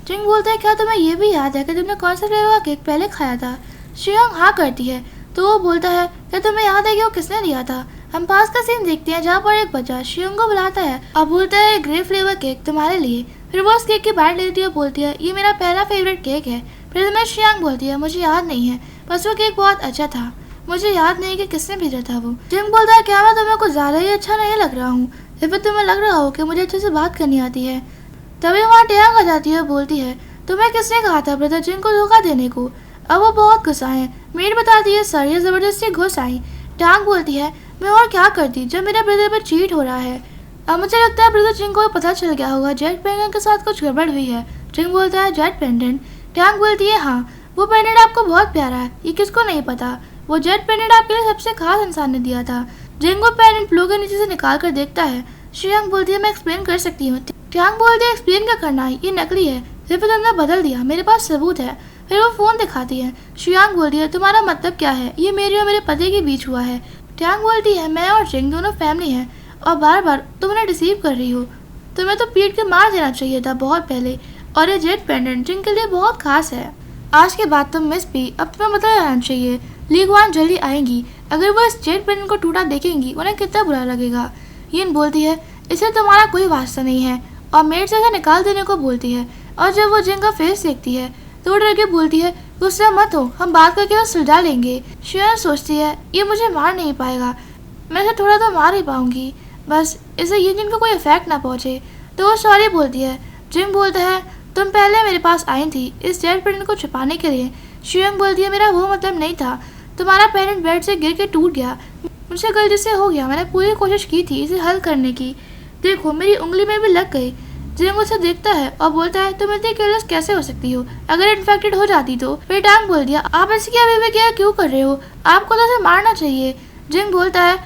जिंग बोलता है क्या तुम्हें ये भी याद है कि तुमने कौन सा फ्लेवर का केक पहले खाया था? शियांग हाँ करती है तो वो बोलता है क्या तुम्हें याद है कि वो किसने दिया था? हम पास का सीन देखते हैं जहाँ पर एक बच्चा शियांग को बुलाता है और बोलता है ग्रेप फ्लेवर केक तुम्हारे लिए। फिर वो उस केक की बाइट लेती है और बोलती है ये मेरा पहला फेवरेट केक है। फिर मैं शियांग बोलती है मुझे याद नहीं है, बस वो केक बहुत अच्छा था, मुझे याद नहीं कि किसने भेजा था वो। जिंग बोलता है क्या मैं तुम्हें कुछ ज़्यादा ही अच्छा नहीं लग रहा हूँ, या फिर तुम्हें लग रहा हो कि मुझे अच्छे से बात करनी आती है? तभी वहाँ टियांग आ जाती है और बोलती है तुम्हें किसने कहा था ब्रदर जिंग को धोखा देने को? अब वो बहुत गुस्सा है। मेड बताती है सर ये ज़बरदस्ती घुस आई। टांग बोलती है मैं और क्या करती जब मेरे ब्रदर पर चीट हो रहा है। अब मुझे लगता है ब्रदर जिंग को पता चल गया होगा जेट पेंडेंट के साथ कुछ गड़बड़ हुई है। जिंग बोलता है जेट पेंडेंट? टांग बोलती है हाँ, वो पेंडेंट आपको बहुत प्यारा है, ये किसको नहीं पता, वो जेट पेंडेंट आपके लिए सबसे खास इंसान ने दिया था। जिंग वो पेंडेंट प्लो के नीचे से निकाल कर देखता है। शियांग बोलती है मैं एक्सप्लेन कर सकती हूँ। टांग बोलती है एक्सप्लेन क्या करना है, ये नकली है, सिर्फ तुमने बदल दिया, मेरे पास सबूत है। फिर वो फ़ोन दिखाती है। शियांग बोलती है तुम्हारा मतलब क्या है, ये मेरे और मेरे पति के बीच हुआ है। टांग बोलती है मैं और जिंग दोनों फैमिली हैं और बार बार तुम उन्हें डिसीव कर रही हो, तुम्हें तो पीट के मार देना चाहिए था बहुत पहले, और ये जेट पेंडेंट जिंग के लिए बहुत खास है। आज के बाद तुम मिस भी, अब तुम्हें बता जाना चाहिए लीग वन जल्दी आएंगी, अगर वो इस जेट पेंडेंट को टूटा देखेंगी उन्हें कितना बुरा लगेगा। यिन बोलती है इससे तुम्हारा कोई वास्ता नहीं है और मेड से निकाल देने को बोलती है। और जब वो जिंग का फेस देखती है तो वो डर के बोलती है गुस्सा मत हो, हम बात करके सुलझा लेंगे। शियांग सोचती है ये मुझे मार नहीं पाएगा, मैं इसे थोड़ा तो मार ही पाऊंगी, बस इसे ये जिंग को कोई इफेक्ट ना पहुंचे। तो वो सॉरी बोलती है। जिंग बोलता है तुम पहले मेरे पास आई थी इस जेट पेंडेंट को छुपाने के लिए। शियांग बोलती है मेरा वो मतलब नहीं था, तुम्हारा पेंडेंट बेड से गिर के टूट गया, मुझसे गलती से हो गया, मैंने पूरी कोशिश की थी इसे हल करने की, देखो मेरी उंगली में भी लग गई। जिंग उसे देखता है और बोलता है तुम इतनी केयरलेस कैसे हो सकती हो, अगर इन्फेक्टेड हो जाती तो। फिर टांग बोल दिया आप ऐसी क्या बेबी क्या क्यों कर रहे हो, आपको तो उसे मारना चाहिए। जिंग बोलता है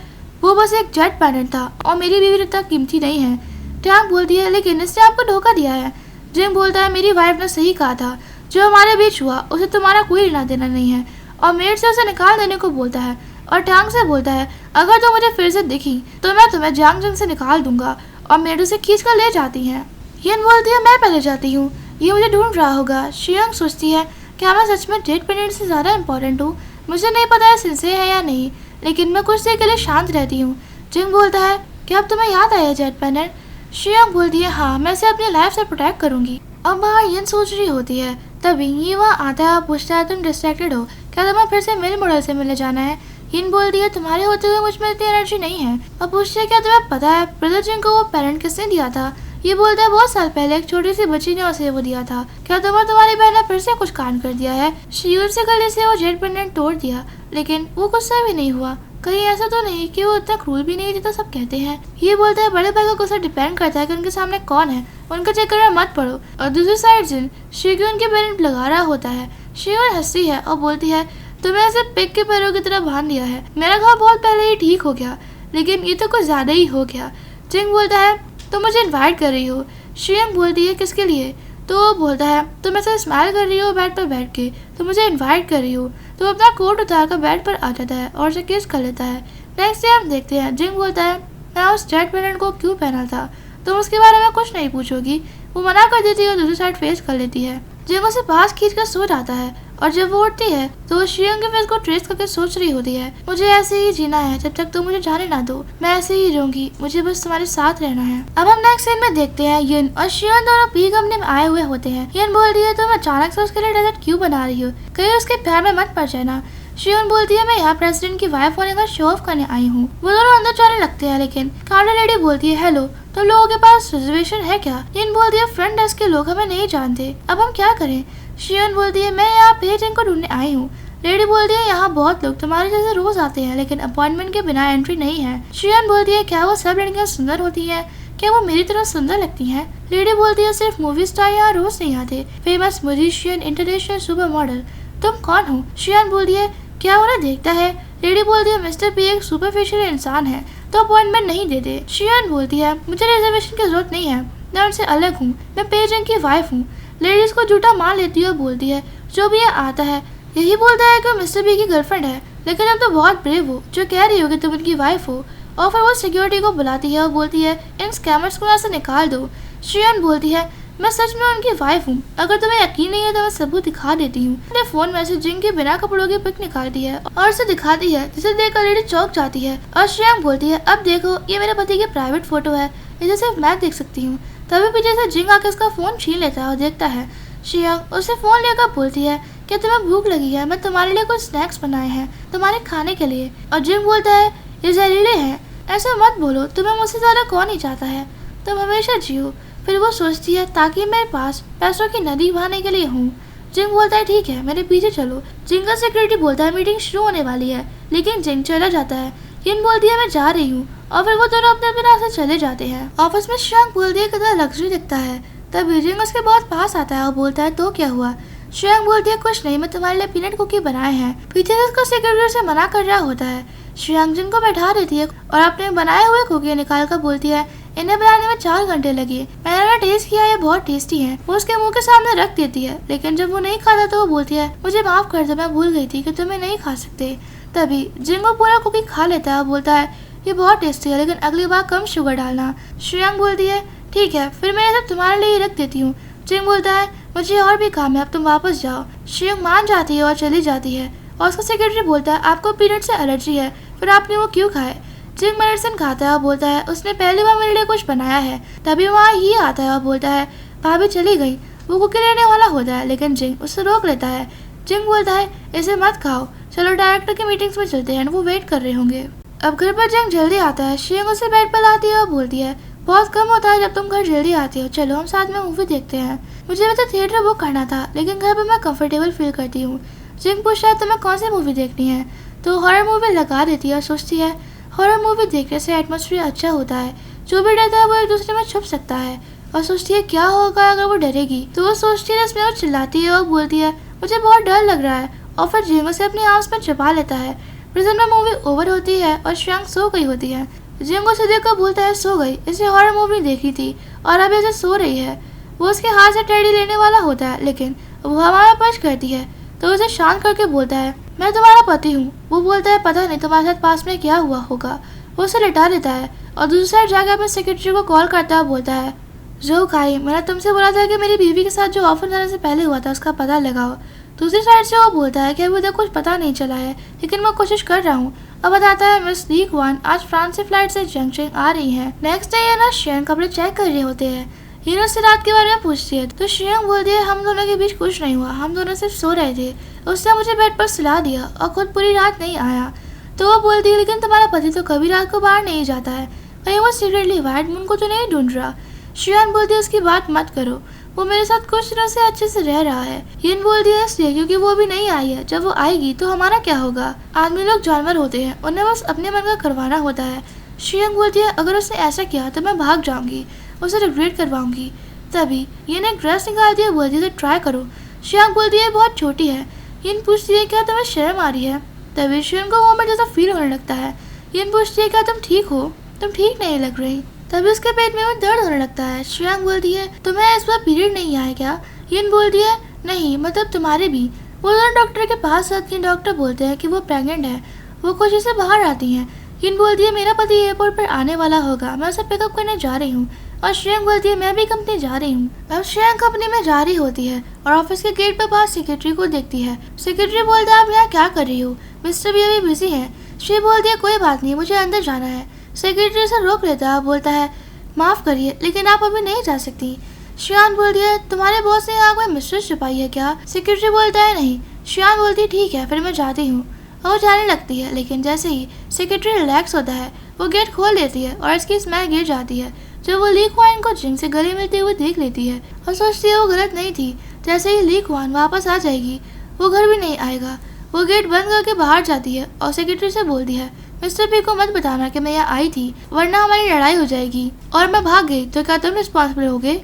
वो बस एक जेट पेंडेंट था और मेरी बीवी इतना कीमती नहीं है। टांग बोलती है लेकिन इसने आपको धोखा दिया है। जिंग बोलता है मेरी वाइफ ने सही कहा था, जो हमारे बीच हुआ उसे तुम्हारा कोई लेना देना नहीं है, और मेड से उसे निकाल देने को बोलता है। और टांग से बोलता है अगर तुम मुझे फिर से दिखी तो मैं तुम्हें जांग जिंग से निकाल दूंगा, और मेड उसे खींच कर ले जाती है। यिन बोलती है मैं पहले जाती हूँ, ये मुझे ढूंढ रहा होगा। शियांग सोचती है क्या मैं सच में जेट पेंडेंट से ज़्यादा इम्पोर्टेंट हूँ, मुझे नहीं पता है सिंसियर है या नहीं, लेकिन मैं कुछ देर के लिए शांत रहती हूँ। जिंग बोलता है क्या अब तुम्हें याद आया जेट पेंडेंट? शियांग बोलती है हाँ, मैं इसे अपनी लाइफ से प्रोटेक्ट करूँगी। अब बाहर यिन सोच रही होती है, तभी ये वहाँ आता है और पूछता है तुम डिस्ट्रैक्टेड हो क्या, तुम्हें फिर से मिल मॉडल से मिलने जाना है? यिन बोलती है तुम्हारे होते हुए मुझ में इतनी एनर्जी नहीं है। और पूछती है क्या तुम्हें पता है ब्रदर जिंग को वो पेरेंट किसने दिया था? ये बोलता है बहुत साल पहले एक छोटी सी बच्ची ने उसे वो दिया था। क्या तुम्हारी बहन ने फिर से कुछ कांड कर दिया है? शियूर से गले से वो जेट पेंडेंट तोड़ दिया, लेकिन वो गुस्सा भी नहीं हुआ, कहीं ऐसा तो नहीं कि वो इतना क्रूर भी नहीं जितना सब कहते हैं। ये बोलता है बड़े भाई का गुस्सा डिपेंड करता है कि उनके सामने कौन है, उनके चक्कर में मत पड़ो। और दूसरी साइड जिन शिगी उनके पेरेंट लगा रहा होता है। शियूर हंसती है और बोलती है तुम्हें ऐसे पिग के पैरों की तरह बांध दिया है, मेरा घाव बहुत पहले ही ठीक हो गया, लेकिन ये तो कुछ ज्यादा ही हो गया। जिंग बोलता है तुम मुझे इन्वाइट कर रही हो। शियांग बोलती है किसके लिए? तो वो बोलता है तुम ऐसे स्माइल कर रही हो बेड पर बैठ के, तो मुझे इन्वाइट कर रही हो। तो अपना कोट उतार कर बेड पर आ जाता है और उसे किस कर लेता है। नेक्स्ट डे हम देखते हैं जिंग बोलता है मैं उस जेट पेंडेंट को क्यों पहना था, तुम उसके बारे में कुछ नहीं पूछोगी। वो मना कर देती है और दूसरी साइड फेस कर लेती है। जिंग उसे पास खींच कर सो जाता है और जब वो उठती है तो वो शियोंग के फेस को ट्रेस करके सोच रही होती है, मुझे ऐसे ही जीना है, जब तक तुम मुझे जाने ना दो मैं ऐसे ही रहूंगी, मुझे बस तुम्हारे साथ रहना है। अब हम नेक्स्ट सीन में देखते हैं युन और शियोंग दोनों पी कंपनी में आए हुए होते हैं। युन बोलती है तुम अचानक से उसके लिए डेजर्ट क्यों बना रही हो, कहीं उसके प्यार में मत पड़ जाना। शियोन बोलती है मैं यहाँ प्रेसिडेंट की वाइफ होने का शो ऑफ करने आई हूँ। वो दोनों अंदर जाने लगते हैं, लेकिन काउंटर लेडी बोलती है हेलो तुम लोगों के पास रिजर्वेशन है क्या। युन बोलती है फ्रंट डेस्क के लोग हमें नहीं जानते, अब हम क्या करें। शियोन बोलती है मैं यहाँ पेजिंग को ढूंढने आई हूँ। लेडी बोलती है यहाँ बहुत लोग तुम्हारे जैसे रोज आते हैं, लेकिन अपॉइंटमेंट के बिना एंट्री नहीं है। शियोन बोलती है क्या वो सब लड़कियाँ सुंदर होती है, क्या वो मेरी तरह सुंदर लगती हैं। लेडी बोलती है सिर्फ मूवी स्टार यहाँ रोज नहीं आते, famous musician, international super model. तुम कौन हो। शियोन बोलती है क्या उन्हें देखता है। लेडी बोलती है मिस्टर पी एक सुपरफिशियल इंसान है तो अपॉइंटमेंट नहीं देते। शियोन बोलती है मुझे रिजर्वेशन की जरूरत नहीं है, मैं उनसे अलग हूँ, मैं पेजिंग की वाइफ हूँ। लेडीज को झूठा मान लेती है और बोलती है जो भी ये आता है यही बोलता है कि मिस्टर बी की गर्लफ्रेंड है, लेकिन अब तो बहुत ब्रेव हो जो कह रही हो कि तुम उनकी वाइफ हो। और फिर वो सिक्योरिटी को बुलाती है और बोलती है इन स्कैमर्स को यहाँ से निकाल दो। शियोन बोलती है मैं सच में उनकी वाइफ हूँ, अगर तुम्हें यकीन नहीं है तो मैं सबूत दिखा देती हूँ। अपने फोन में से जिंग के बिना कपड़ों की पिक निकालती है और उसे दिखाती है, जिसे देखकर लेडी चौंक जाती है। और शियोंग बोलती है अब देखो ये मेरे पति की प्राइवेट फोटो है, इसे सिर्फ मैं देख सकती हूँ। तभी पीछे से जिंग आके उसका फोन छीन लेता है और देखता है। शियोंग उसे फोन लेकर बोलती है क्या तुम्हें भूख लगी है, मैं तुम्हारे लिए कुछ स्नैक्स बनाए हैं तुम्हारे खाने के लिए। और जिंग बोलता है ये जहरीले हैं, ऐसा मत बोलो, तुम्हें मुझसे ज्यादा कौन ही चाहता है, तुम हमेशा जियो। फिर वो सोचती है ताकि मेरे पास पैसों की नदी बहाने के लिए हूँ। जिंग बोलता है ठीक है मेरे पीछे चलो। जिंग का सिक्योरिटी बोलता है मीटिंग शुरू होने वाली है, लेकिन जिंग चला जाता है। युन बोलती है मैं जा रही हूँ और फिर वो दोनों अपने अपने रास्ते चले जाते हैं। ऑफिस में शियोंग बोलती है कितना लग्जरी दिखता है, तब जिंग उसके बहुत पास आता है और बोलता है तो क्या हुआ। शियोंग बोलती है कुछ नहीं, मैं तुम्हारे लिए पीनट कुकी बनाए हैं। पीछे से उसका सिक्योरिटी से मना कर रहा होता है। शियोंग जिंग को बैठा देती है और अपने बनाए हुए कुकी निकाल कर बोलती है इन्हें बनाने में 4 घंटे लगे, मैंने टेस्ट किया ये बहुत टेस्टी है। वो उसके मुंह के सामने रख देती है, लेकिन जब वो नहीं खाता तो वो बोलती है मुझे माफ कर दो, मैं भूल गई थी कि तुम्हें नहीं खा सकते। तभी जिंग वो पूरा कुकी खा लेता है और बोलता है ये बहुत टेस्टी है, लेकिन अगली बार कम शुगर डालना। शियोंग बोलती है ठीक है फिर मैं ये सब तुम्हारे लिए ही रख देती हूँ। जिंग बोलता है मुझे और भी काम है, अब तुम वापस जाओ। शियोंग मान जाती है और चली जाती है और उसका सेक्रेटरी बोलता है आपको पीनट से एलर्जी है, फिर आपने वो क्यों खाए। जिंग मेडिसिन खाता है और बोलता है उसने पहली बार मेरे लिए कुछ बनाया है। तभी वहाँ ही आता है और बोलता है भाभी चली गई। वो कुकी लेने वाला होता है, लेकिन जिंग उससे रोक लेता है। जिंग बोलता है इसे मत खाओ, चलो डायरेक्टर की मीटिंग्स में चलते हैं, वो वेट कर रहे होंगे। अब घर पर जिंग जल्दी आता है। शियोंग उसे बेड पर लाती है और बोलती है बहुत कम होता है जब तुम घर जल्दी आती हो, चलो हम साथ में मूवी देखते हैं। मुझे वैसे थिएटर बुक करना था, लेकिन घर पर मैं कंफर्टेबल फील करती हूँ। जिंग पूछता है तुम्हें कौन सी मूवी देखनी है, तो हॉरर मूवी लगा देती है और सोचती है हॉरर मूवी देखने से एटमॉस्फेयर अच्छा होता है, जो भी डरता है वो एक दूसरे में छुप सकता है। और सोचती है क्या होगा अगर वो डरेगी, तो वो सोचती है इसमें वो चिल्लाती है और बोलती है मुझे बहुत डर लग रहा है, और फिर जिंग से अपनी आर्म्स में छुपा लेता है। प्रिजन में मूवी ओवर होती है और शियोंग सो गई होती है। जिंग उसे देखकर बोलता है सो गई, इसे हॉरर मूवी देखी थी और अब इसे सो रही है। वो उसके हाथ से टेडी लेने वाला होता है, लेकिन वो हवा में पंच करती है तो उसे शांत करके बोलता है मैं तुम्हारा पति हूँ। वो बोलता है पता नहीं तुम्हारे साथ पास में क्या हुआ होगा। वो उसे लिटा देता है और दूसरी साइड जाकर अपने सेक्रेटरी को कॉल करता है और बोलता है जो खाई मैंने तुमसे बोला था कि मेरी बीवी के साथ जो ऑफर जाने से पहले हुआ था उसका पता लगाओ। दूसरी साइड से वो बोलता है कि अभी तक कुछ पता नहीं चला है, लेकिन मैं कोशिश कर रहा हूँ। अब बताता है मिस ली क्वान आज फ्रांस से फ्लाइट से जंक्शन आ रही है। नेक्स्ट डे ना शियोंग कपड़े चेक कर रहे होते हैं। हीरो से रात के बारे में पूछती है तो शियोंग बोलती है हम दोनों के बीच कुछ नहीं हुआ, हम दोनों सिर्फ सो रहे थे। उसने मुझे बेड पर सुला दिया और खुद पूरी रात नहीं आया। तो वो बोलती है लेकिन तुम्हारा पति तो कभी रात को बाहर नहीं जाता है, कहीं वो सीक्रेटली व्हाइट मून को तो नहीं ढूंढ रहा। शियोंग बोलती है उसकी बात मत करो, वो मेरे साथ कुछ दिनों से अच्छे से रह रहा है। हिन बोलती है इसलिए क्योंकि वो भी नहीं आई है, जब वो आएगी तो हमारा क्या होगा। आदमी लोग जानवर होते हैं, उन्हें बस अपने मन का करवाना होता है। शियोंग बोलती है अगर उसने ऐसा किया तो मैं भाग जाऊंगी, उसे रिग्रेट करवाऊंगी। तभी हिन एक ड्रेस निकालती है, बोलती है ट्राई करो। शियोंग बोलती है बहुत छोटी है। हिन पूछती है क्या तुम्हें शर्म आ रही है। तभी शियोंग को वॉमिट जैसा फील होने लगता है। हिन पूछती है क्या तुम ठीक हो, तुम ठीक नहीं लग रही। तभी उसके पेट में दर्द होने लगता है। शियोंग बोलती है तुम्हें इस बार पीरियड नहीं आया क्या। हिन बोलती है नहीं, मतलब तुम्हारे भी। वो दोनों डॉक्टर के पास आती हैं। डॉक्टर बोलते हैं कि वो प्रेग्नेंट है। वो खुशी से बाहर आती हैं। हिन बोलती है मेरा पति एयरपोर्ट पर आने वाला होगा, मैं उसे पिकअप करने जा रही हूँ। और श्रेयंक बोलती है मैं भी कंपनी जा रही हूँ। अब श्रेयंक कंपनी में जा रही होती है और ऑफिस के गेट पर बाहर सेक्रेटरी को देखती है। सेक्रेटरी बोलता है आप यहाँ क्या कर रही हो, मिस्टर भी अभी बिजी है। श्री बोलती है कोई बात नहीं, मुझे अंदर जाना है। सेक्रेटरी से रोक लेता है, बोलता है माफ करिए लेकिन आप अभी नहीं जा सकती। श्रेयान बोलती है तुम्हारे बॉस ने यहाँ कोई मिस्ट्रेस छुपाई है क्या? सेक्रेटरी बोलता है नहीं। श्रेयान बोलती है ठीक है फिर मैं जाती हूँ। वो जाने लगती है लेकिन जैसे ही सेक्रेटरी रिलैक्स होता है वो गेट खोल देती है और इसकी स्मेल गिर जाती है। जब वो ली क्वान को जिंग से गले मिलते हुए देख लेती है और सोचती है वो गलत नहीं थी। जैसे ही ली क्वान वापस आ जाएगी वो घर भी नहीं आएगा। वो गेट बंद करके बाहर जाती है और सेक्रेटरी से बोलती है मिस्टर पी को मत बताना कि मैं यहाँ आई थी वरना हमारी लड़ाई हो जाएगी और मैं भाग गई तो क्या तुम रिस्पॉन्सिबल होगे?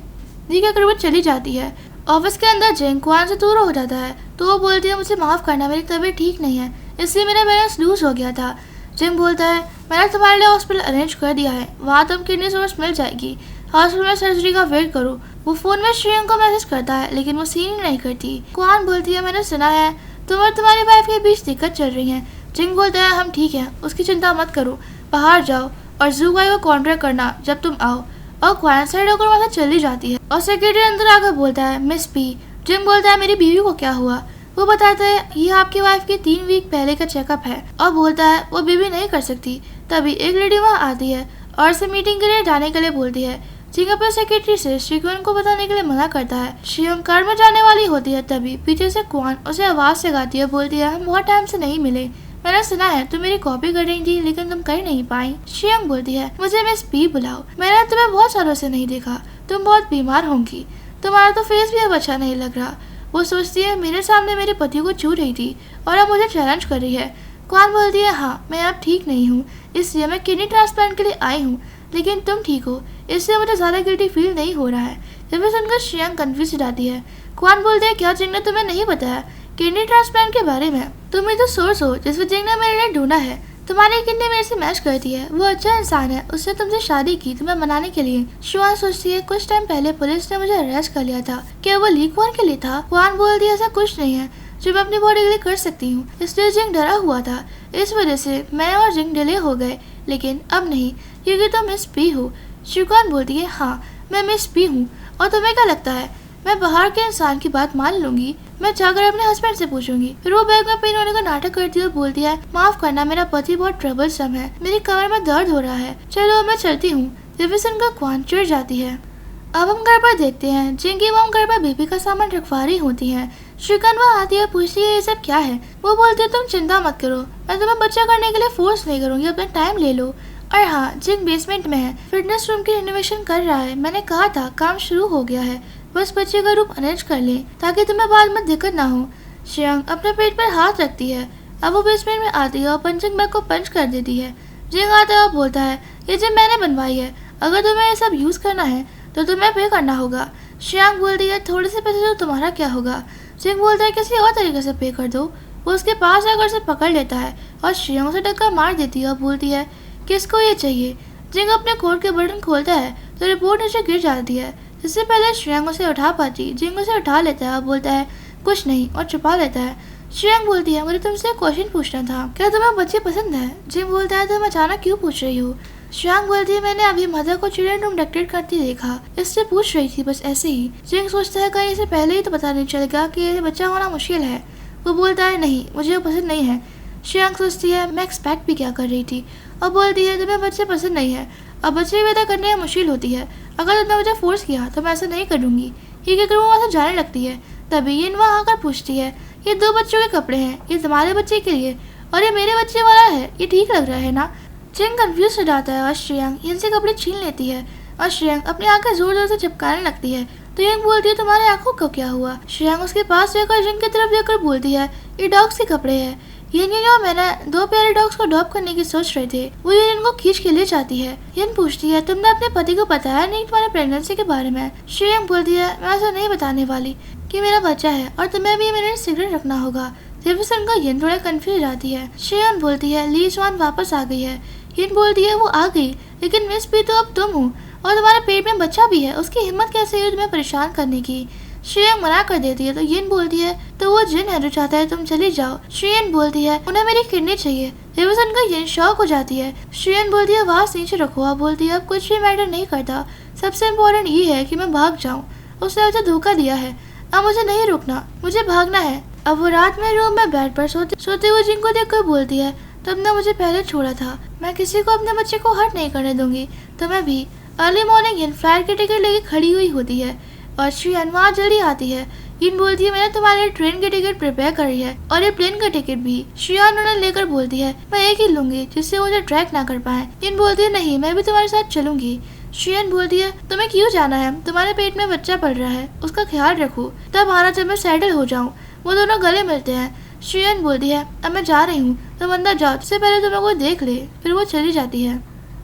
दी कहकर वो चली जाती है। ऑफिस के अंदर जिंग क्वान से दूर हो जाता है तो वो बोलती है मुझे माफ करना, मेरी तबीयत ठीक नहीं है इसलिए मेरा बैलेंस लूज हो गया था। जिंग बोलता है मैंने तुम्हारे लिए हॉस्पिटल अरेंज कर दिया है, वहाँ तुम किडनी स्टोन्स मिल जाएगी, हॉस्पिटल में सर्जरी का वेट करो। वो फोन में श्रेयंक को मैसेज करता है लेकिन वो सीन ही नहीं करती। क्वान बोलती है मैंने सुना है तुम और तुम्हारी वाइफ के बीच दिक्कत चल रही है। जिंग बोलता है हम ठीक है, उसकी चिंता मत करो, बाहर जाओ और जूगाई को कॉन्ट्रैक्ट करना जब तुम आओ। और क्वान साइड होकर वहाँ से चली जाती है और सेक्रेटरी अंदर आकर बोलता है मिस पी। जिंग बोलता है मेरी बीवी को क्या हुआ? वो बताता है ये आपकी वाइफ के 3 वीक पहले का चेकअप है और बोलता है वो बेबी नहीं कर सकती। तभी एक लेडी वहाँ आती है और उसे मीटिंग के लिए जाने के लिए बोलती है। जिंग अपने सेक्रेटरी से श्रीक्वन को बताने के लिए मना करता है। श्रीयंक कार में जाने वाली होती है तभी पीछे से क्वान उसे आवाज से गाती है, बोलती है हम बहुत टाइम से नहीं मिले, मैंने सुना है तुम मेरी कॉपी कर रही थी लेकिन तुम कर नहीं पाई। श्रेयंक बोलती है मुझे मिस पी बुलाओ, मैंने तुम्हें बहुत सालों से नहीं देखा, तुम बहुत बीमार होंगी, तुम्हारा तो फेस भी अब अच्छा नहीं लग रहा। वो सोचती है मेरे सामने मेरे पति को छू रही थी और अब मुझे चैलेंज कर रही है। क्वान बोलती है हाँ मैं अब ठीक नहीं हूँ इसलिए मैं किडनी ट्रांसप्लांट के लिए आई हूँ, लेकिन तुम ठीक हो इसलिए मुझे ज़्यादा गिल्टी फील नहीं हो रहा है। जब मैं सुनकर श्रेयंक कंफ्यूज हो जाती है। क्वान बोलती है क्या जिंग ने तुम्हें नहीं बताया किडनी ट्रांसप्लांट के बारे में? तुम ही तो सोर्स हो जिसमें जिंग ने मेरे लिए ढूंढा है, तुम्हारी किडनी मेरे से मैच करती है, वो अच्छा इंसान है, उससे तुमसे शादी की तुम्हें मनाने के लिए। शुआन सोचती है कुछ टाइम पहले पुलिस ने मुझे अरेस्ट कर लिया था, क्या वो ली क्वान के लिए था? क्वान बोल दिया ऐसा कुछ नहीं है जो मैं अपनी बॉडी के लिए कर सकती हूँ, इसलिए जिंग डरा हुआ था, इस वजह से मैं और जिंग डिले हो गए, लेकिन अब नहीं क्योंकि तुम मिस पी हो। शुआन बोलती है हाँ मैं मिस पी हूँ और तुम्हें क्या लगता है मैं बाहर के इंसान की बात मान लूंगी? मैं जाकर अपने हस्बैंड से पूछूंगी। फिर वो बैग में पेन होने का नाटक करती है और बोलती है माफ करना मेरा पति बहुत ट्रबलसम है, मेरी कमर में दर्द हो रहा है, चलो मैं चलती हूँ। जब सुनकर क्वान चिढ़ जाती है। अब हम घर पर देखते हैं जिंग की मॉम घर पर बेबी का सामान रखवा रही होती है। श्रीकांत वहाँ आती है, पूछती है ये सब क्या है? वो बोलती है तुम चिंता मत करो, मैं तुम्हें बच्चा करने के लिए फोर्स नहीं करूंगी, अपना टाइम ले लो। और हाँ जिंग बेसमेंट में है, फिटनेस रूम की रिनोवेशन कर रहा है, मैंने कहा था काम शुरू हो गया है, बस बच्चे का रूप अरेंज कर ले ताकि तुम्हें बाद में दिक्कत ना हो। श्रेयंक अपने पेट पर हाथ रखती है। अब वो बेसमेंट में आती है और पंचिंग बैग को पंच कर देती है। जिंग आता है और बोलता है ये जिम मैंने बनवाई है, अगर तुम्हें ये सब यूज करना है तो तुम्हें पे करना होगा। श्रेयंक बोलती है थोड़े से पैसे तो तुम्हारा क्या होगा? जिंग बोलता है किसी और तरीके से पे कर दो। वो उसके पास आकर उसे पकड़ लेता है और श्रेयंक उसे धक्का मार देती है और बोलती है किसको ये चाहिए? जिंग अपने कोट के बटन खोलता है तो रिपोर्ट नीचे गिर जाती है। इससे पहले श्रेयंक उसे उठा पाती, जिंग उसे उठा लेता है और बोलता है कुछ नहीं और छुपा लेता है। श्रेयंक बोलती है मुझे तुमसे एक क्वेश्चन पूछना था, क्या तुम्हें बच्चे पसंद है? जिंग बोलता है तुम अचानक क्यों पूछ रही हो? श्रेयंक बोलती है मैंने अभी मदर को चिल्ड्रन रूम डेकोरेट करती देखा, इससे पूछ रही थी, बस ऐसे ही। जिंग सोचता है कहीं इसे पहले ही तो पता नहीं चलेगा कि ये बच्चा होना मुश्किल है। वो बोलता है नहीं मुझे वो पसंद नहीं है। श्रेयंक सोचती है मैं एक्सपेक्ट भी क्या कर रही थी और बोलती है तुम्हें बच्चे पसंद नहीं है, अब बच्चे पैदा करने में मुश्किल होती है, अगर तुमने मुझे फोर्स किया तो मैं ऐसा नहीं करूँगी। ये कहकर वो वहाँ से जाने लगती है। तभी ये वहाँ आकर पूछती है ये 2 बच्चों के कपड़े हैं, ये तुम्हारे बच्चे के लिए और ये मेरे बच्चे वाला है, ये ठीक लग रहा है ना? जिंग कंफ्यूज हो जाता है और श्रेयंक इनसे कपड़े छीन लेती है और श्रेयंक अपनी आंखें जोर जोर से चिपकाने लगती है। तो यंग बोलती है तुम्हारे आंखों को क्या हुआ? श्रेयंक उसके पास जाकर जिंग की तरफ देखकर बोलती है ये डॉग्स के कपड़े हैं, ये जो मैंने 2 प्यारे डॉग्स को अडॉप्ट करने की सोच रहे थे, वो ये इनको खींच के ले जाती है। यन पूछती है तुमने अपने पति को बताया नहीं तुम्हारे प्रेगनेंसी के बारे में? श्रेयंक बोलती है मैं ऐसा नहीं बताने वाली कि मेरा बच्चा है और तुम्हें भी मेरे सिगरेट रखना होगा। जब उनका यन थोड़ा कंफ्यूज जाती है। श्रेयन बोलती है ली जवान वापस आ गई है। यन बोलती है वो आ गई लेकिन मिस भी तो अब तुम हो और तुम्हारे पेट में बच्चा भी है, उसकी हिम्मत कैसे है तुम्हें परेशान करने की? श्रेयन मना कर देती है तो यन बोलती है तो वो जिन है जो चाहता है तुम चली जाओ। श्रेयन बोलती है उन्हें मेरी किडनी चाहिए। जब का यन शॉक हो जाती है। श्रेयन बोलती है आवाज नीचे रखो, आप बोलती है अब कुछ भी मैटर नहीं करता, सबसे इम्पोर्टेंट ये है कि मैं भाग जाऊँ। उसने मुझे धोखा दिया है, अब मुझे नहीं रुकना, मुझे भागना है। अब वो रात में रूम में बेड पर सोते हुए जिंग को देखकर बोलती है, तुमने मुझे पहले छोड़ा था, मैं किसी को अपने बच्चे को हर्ट नहीं करने दूंगी, तुम्हें भी। अर्ली मॉर्निंग इन फ्लाइट की टिकट लेके खड़ी हुई होती है और श्रियान वहाँ जल्दी आती है। इन बोलती है, मैंने तुम्हारे लिए ट्रेन की टिकट प्रिपेयर करी है और ये प्लेन का टिकट भी। श्रियान उन्हें लेकर बोलती है, मैं एक ही लूंगी जिससे मुझे ट्रैक ना कर पाए। इन बोलती है, नहीं, मैं भी तुम्हारे साथ चलूंगी। श्रियान बोलती है, तुम्हें क्यों जाना है, तुम्हारे पेट में बच्चा पल रहा है, उसका ख्याल रखो, तब आना जब मैं सेटल हो जाऊँ। वो दोनों गले मिलते हैं। श्रियान बोलती है, अब मैं जा रही हूँ, तुम अंदर जाओ, इससे पहले तुम्हें कोई देख ले। फिर वो चली जाती है।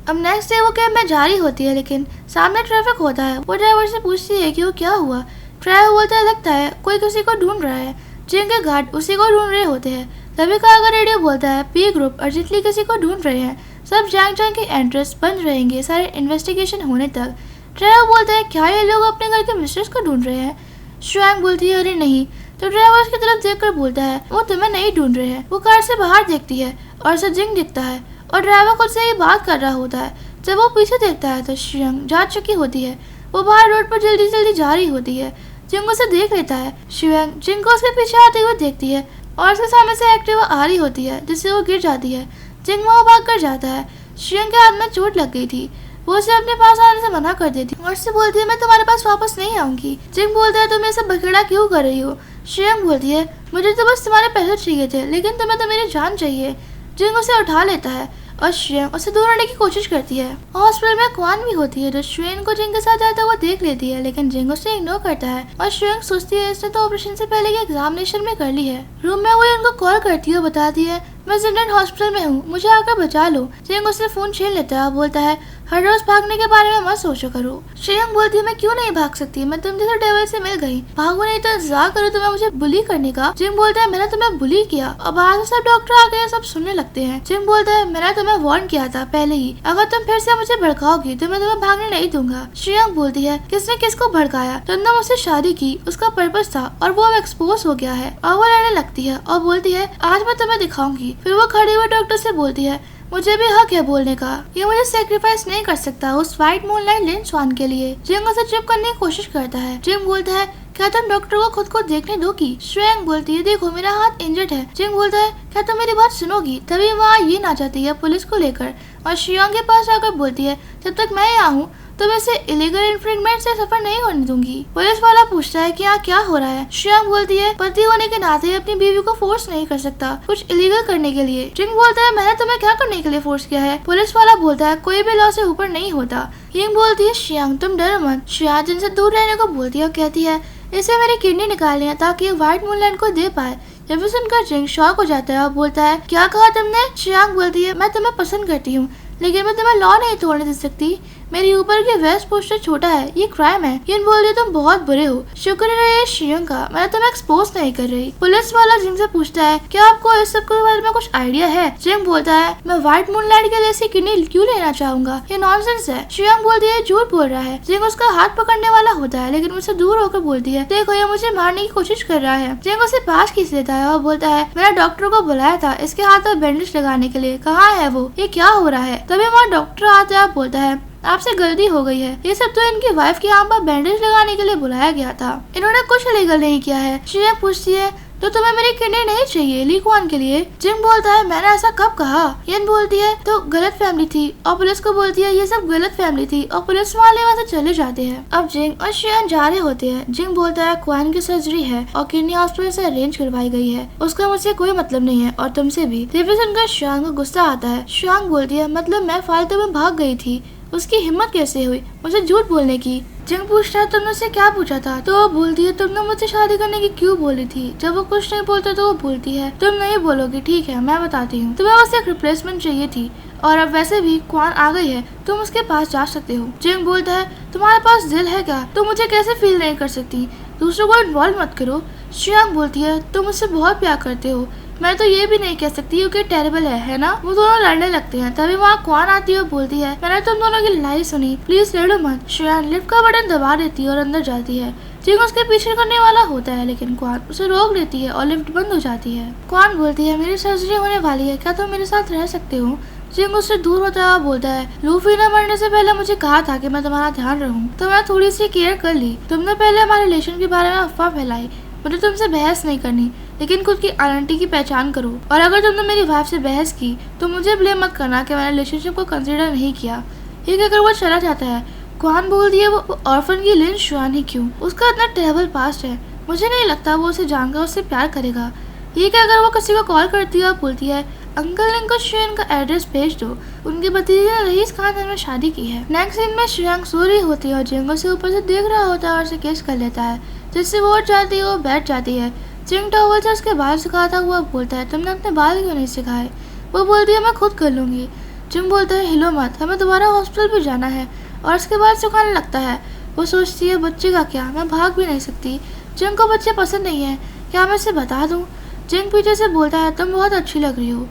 अब नेक्स्ट डे वो कैब में जा रही होती है, लेकिन सामने ट्रैफिक होता है। वो ड्राइवर से पूछती है कि वो क्या हुआ। ड्राइवर बोलता है, लगता है कोई किसी को ढूंढ रहा है। जिंग के गार्ड उसी को ढूंढ रहे होते हैं। तभी का अगर रेडियो बोलता है, पी ग्रुप अर्जेंटली किसी को ढूंढ रहे हैं, सब जैंग जैंग के एंट्रेंस बंद रहेंगे सारे इन्वेस्टिगेशन होने तक। ड्राइवर बोलता है, क्या ये लोग अपने घर के मिस्ट्रेस को ढूंढ रहे हैं। श्वांग बोलती है, अरे नहीं। तो ड्राइवर उसकी तरफ देखकर बोलता है, वो तुम्हें नहीं ढूंढ रहे हैं। वो कार से बाहर देखती है और उसे जिंग दिखता है और ड्राइवर खुद से ही बात कर रहा होता है। जब वो पीछे देखता है तो श्रियंग जा चुकी होती है। वो बाहर रोड पर जल्दी जल्दी जा रही होती है। जिंग उसे देख लेता है। श्रियंग जिंग को उसके पीछे आते हुए देखती है और उसके सामने से एक्टिवा आ रही होती है, जिससे वो गिर जाती है। जिंग वहाँ भाग कर जाता है। श्रियंग के हाथ में चोट लग गई थी। वो उसे अपने पास आने से मना कर देती और उससे बोलती है, मैं तुम्हारे पास वापस नहीं आऊंगी। जिंग बोलता है, तुम ये सब बखेड़ा क्यों कर रही हो। श्रियंग बोलती है, मुझे तो बस तुम्हारे पैसे चाहिए थे, लेकिन तुम्हें तो मेरी जान चाहिए। जिंग उसे उठा लेता है और श्रियंग उसे दूर रहने की कोशिश करती है। हॉस्पिटल में क्वान भी होती है जो श्रियंग को जिंग के साथ जाता हुआ देख लेती है, लेकिन जिंग उसे इग्नोर करता है और श्रियंग सोचती है इसने तो ऑपरेशन से पहले के एग्जामिनेशन में कर ली है। रूम में वो उनको कॉल करती है और बताती है, मैं जिंदन हॉस्पिटल में हूँ, मुझे आकर बचा लो। जिंग उससे फोन छीन लेता है और बोलता है, हर रोज भागने के बारे में मत सोचो करो। श्रियंग बोलती है, मैं क्यों नहीं भाग सकती, मैं तुम जैसे डेविल से मिल गई, भागो नहीं तो इंतजार करो तुम्हें मुझे बुली करने का। जिंग बोलता है, मैंने तुम्हें बुली किया। और बाहर से सब डॉक्टर आ गए, सब सुनने लगते हैं। जिंग बोलता है, मैंने तुम्हें वार्न किया था पहले ही, अगर तुम फिर से मुझे भड़काओगी तो मैं तुम्हें भागने नहीं दूंगा। श्रियंग बोलती है, किसने किसको भड़काया, तुमने मुझसे शादी की, उसका पर्पस था और वो एक्सपोज हो गया है। और वो लड़ने लगती है और बोलती है, आज मैं तुम्हें दिखाऊंगी। फिर वो खड़ी हुए डॉक्टर से बोलती है, मुझे भी हक है बोलने का, ये मुझे सेक्रीफाइस नहीं कर सकता उस व्हाइट मूनलाइट लिन स्वान के लिए। जिंग उसे चुप करने की कोशिश करता है। जिंग बोलता है, क्या तुम डॉक्टर को खुद को देखने दोगी। श्रियंग बोलती है, देखो मेरा हाथ इंजर्ड है। जिंग बोलता है, क्या तुम मेरी बात सुनोगी। तभी वहाँ ये आ जाती है पुलिस को लेकर और श्रियंग के पास आकर बोलती है, जब तक मैं यहाँ हूँ तो मैं इसे इलीगल इन्फ्रिंजमेंट से सफर नहीं होने दूंगी। पुलिस वाला पूछता है कि यहाँ क्या हो रहा है। श्रियंग बोलती है, पति होने के नाते अपनी बीवी को फोर्स नहीं कर सकता कुछ इलीगल करने के लिए। जिंग बोलता है, मैंने तुम्हें क्या करने के लिए फोर्स किया है। पुलिस वाला बोलता है, कोई भी लॉ से ऊपर नहीं होता। यिंग बोलती है, श्रियंग तुम डरो मत। श्रियंग जिनसे दूर रहने को बोलती है और कहती है, इसे मेरी किडनी निकालनी है ताकि व्हाइट मूनलाइट को दे पाए। जब सुनकर जिंग शॉक हो जाता है और बोलता है, क्या कहा तुमने। श्रियंग बोलती है, मैं तुम्हें पसंद करती हूँ, लेकिन मैं तुम्हें लॉ नहीं तोड़ने दे सकती। मेरी ऊपर की वेस्ट पोस्टर छोटा है, ये क्राइम है। यिन बोल रही, तुम बहुत बुरे हो। शुक्र है श्रियंग का, मैं तुम्हें एक्सपोज नहीं कर रही। पुलिस वाला जिंग से पूछता है, क्या आपको इस सब के बारे में कुछ आइडिया है। जिंग बोलता है, मैं व्हाइट मूनलाइट के लिए ऐसी किडनी क्यों लेना चाहूंगा, ये नॉनसेंस है। श्रियंग बोलती है, झूठ बोल रहा है। जिंग उसका हाथ पकड़ने वाला होता है, लेकिन मुझसे दूर होकर बोलती है, देखो ये मुझे मारने की कोशिश कर रहा है। जिंग उसे पास खींच लेता है और बोलता है, मैंने डॉक्टर को बुलाया था इसके हाथ पर बैंडेज लगाने के लिए, कहाँ है वो, ये क्या हो रहा है। तभी वहाँ डॉक्टर आता है, बोलता है, आपसे गलती हो गई है, ये सब तो इनकी वाइफ की आंख पर बैंडेज लगाने के लिए बुलाया गया था, इन्होंने कुछ इलीगल नहीं किया है। श्रियंग पूछती है, तो तुम्हें मेरी किडनी नहीं चाहिए ली क्वान के लिए। जिंग बोलता है, मैंने ऐसा कब कहा। यिन बोलती है, तो गलत फैमिली थी। और पुलिस को बोलती है, ये सब गलत फैमिली थी। और पुलिस वाले वहाँ से चले जाते हैं। अब जिंग और श्रियंग जा रहे होते हैं। जिंग बोलता है, क्वान की सर्जरी है और किडनी हॉस्पिटल से अरेंज करवाई गई है, उसका मुझसे कोई मतलब नहीं है और तुमसे भी। सुनकर श्रियंग को गुस्सा आता है। श्रियंग बोलती है, मतलब मैं फालतू में भाग गई थी, उसकी हिम्मत कैसे हुई मुझे झूठ बोलने की। जिंग पूछता है, तुमने उससे क्या पूछा था। तो वो बोलती है, तुमने मुझसे शादी करने की क्यों बोली थी। जब वो कुछ नहीं बोलता तो वो बोलती है, तुम नहीं बोलोगी, ठीक है मैं बताती हूँ। तुम्हें बस एक रिप्लेसमेंट चाहिए थी और अब वैसे भी क्वान आ गई है, तुम उसके पास जा सकते हो। जिंग बोलता है, तुम्हारे पास दिल है क्या, तुम मुझे कैसे फील नहीं कर सकती, दूसरों को इन्वॉल्व मत करो। श्रियंग बोलती है, तुम मुझसे बहुत प्यार करते हो, मैं तो ये भी नहीं कह सकती क्योंकि टेरेबल है ना। वो दोनों लड़ने लगते हैं। तभी वहाँ क्वान आती है और बोलती है, मैंने तुम दोनों की लड़ाई सुनी, प्लीज लड़ो मत। श्रियंग लिफ्ट का बटन दबा देती है और अंदर जाती है। जिंग उसके पीछे करने वाला होता है, लेकिन क्वान उसे रोक देती है और लिफ्ट बंद हो जाती है। क्वान बोलती है, मेरी सर्जरी होने वाली है, क्या तुम मेरे साथ रह सकते हो, जिंग उससे दूर होता है और बोलता है, लूफी ने मरने से पहले मुझे कहा था कि मैं तुम्हारा ध्यान रखूं, तो मैं थोड़ी सी केयर कर ली। तुमने पहले हमारे रिलेशन के बारे में अफवाह फैलाई। मुझे तुमसे बहस नहीं करनी, लेकिन खुद की आइडेंटिटी की पहचान करो। और अगर तुमने मेरी वाइफ से बहस की तो मुझे ब्लेम मत करना कि मैंने रिलेशनशिप को कंसिडर नहीं किया। ये कहकर वो चला जाता है। क्वान बोलती है, वो ऑर्फन की लिन शुआन ही क्यों? उसका इतना टेरेबल पास्ट है, मुझे नहीं लगता वो उसे जानकर उससे प्यार करेगा। ये कहकर वो किसी को कॉल करती है और बोलती है, अंकल लिन को शुआन का एड्रेस भेज दो, उनके भतीजे ने रईस खानदान में शादी की है। नेक्स्ट सीन में शुआन सो रही होती है और जिंग उसे ऊपर से देख रहा होता है और उसे किस कर लेता है, जिससे वो उठ जाती है और बैठ जाती है। जिंग टॉवल से उसके बाल सिखाता हुआ बोलता है, तुमने अपने बाल क्यों नहीं सिखाए? वो बोलती है, मैं खुद कर लूंगी। जिंग बोलता है, हिलो मत, हमें दोबारा हॉस्पिटल भी जाना है। और उसके बाद सुखाने लगता है। वो सोचती है, बच्चे का क्या, मैं भाग भी नहीं सकती। जिंग को बच्चे पसंद नहीं है, क्या मैं इसे बता दूं? जिंग पीछे से बोलता है, तुम बहुत अच्छी लग रही हो।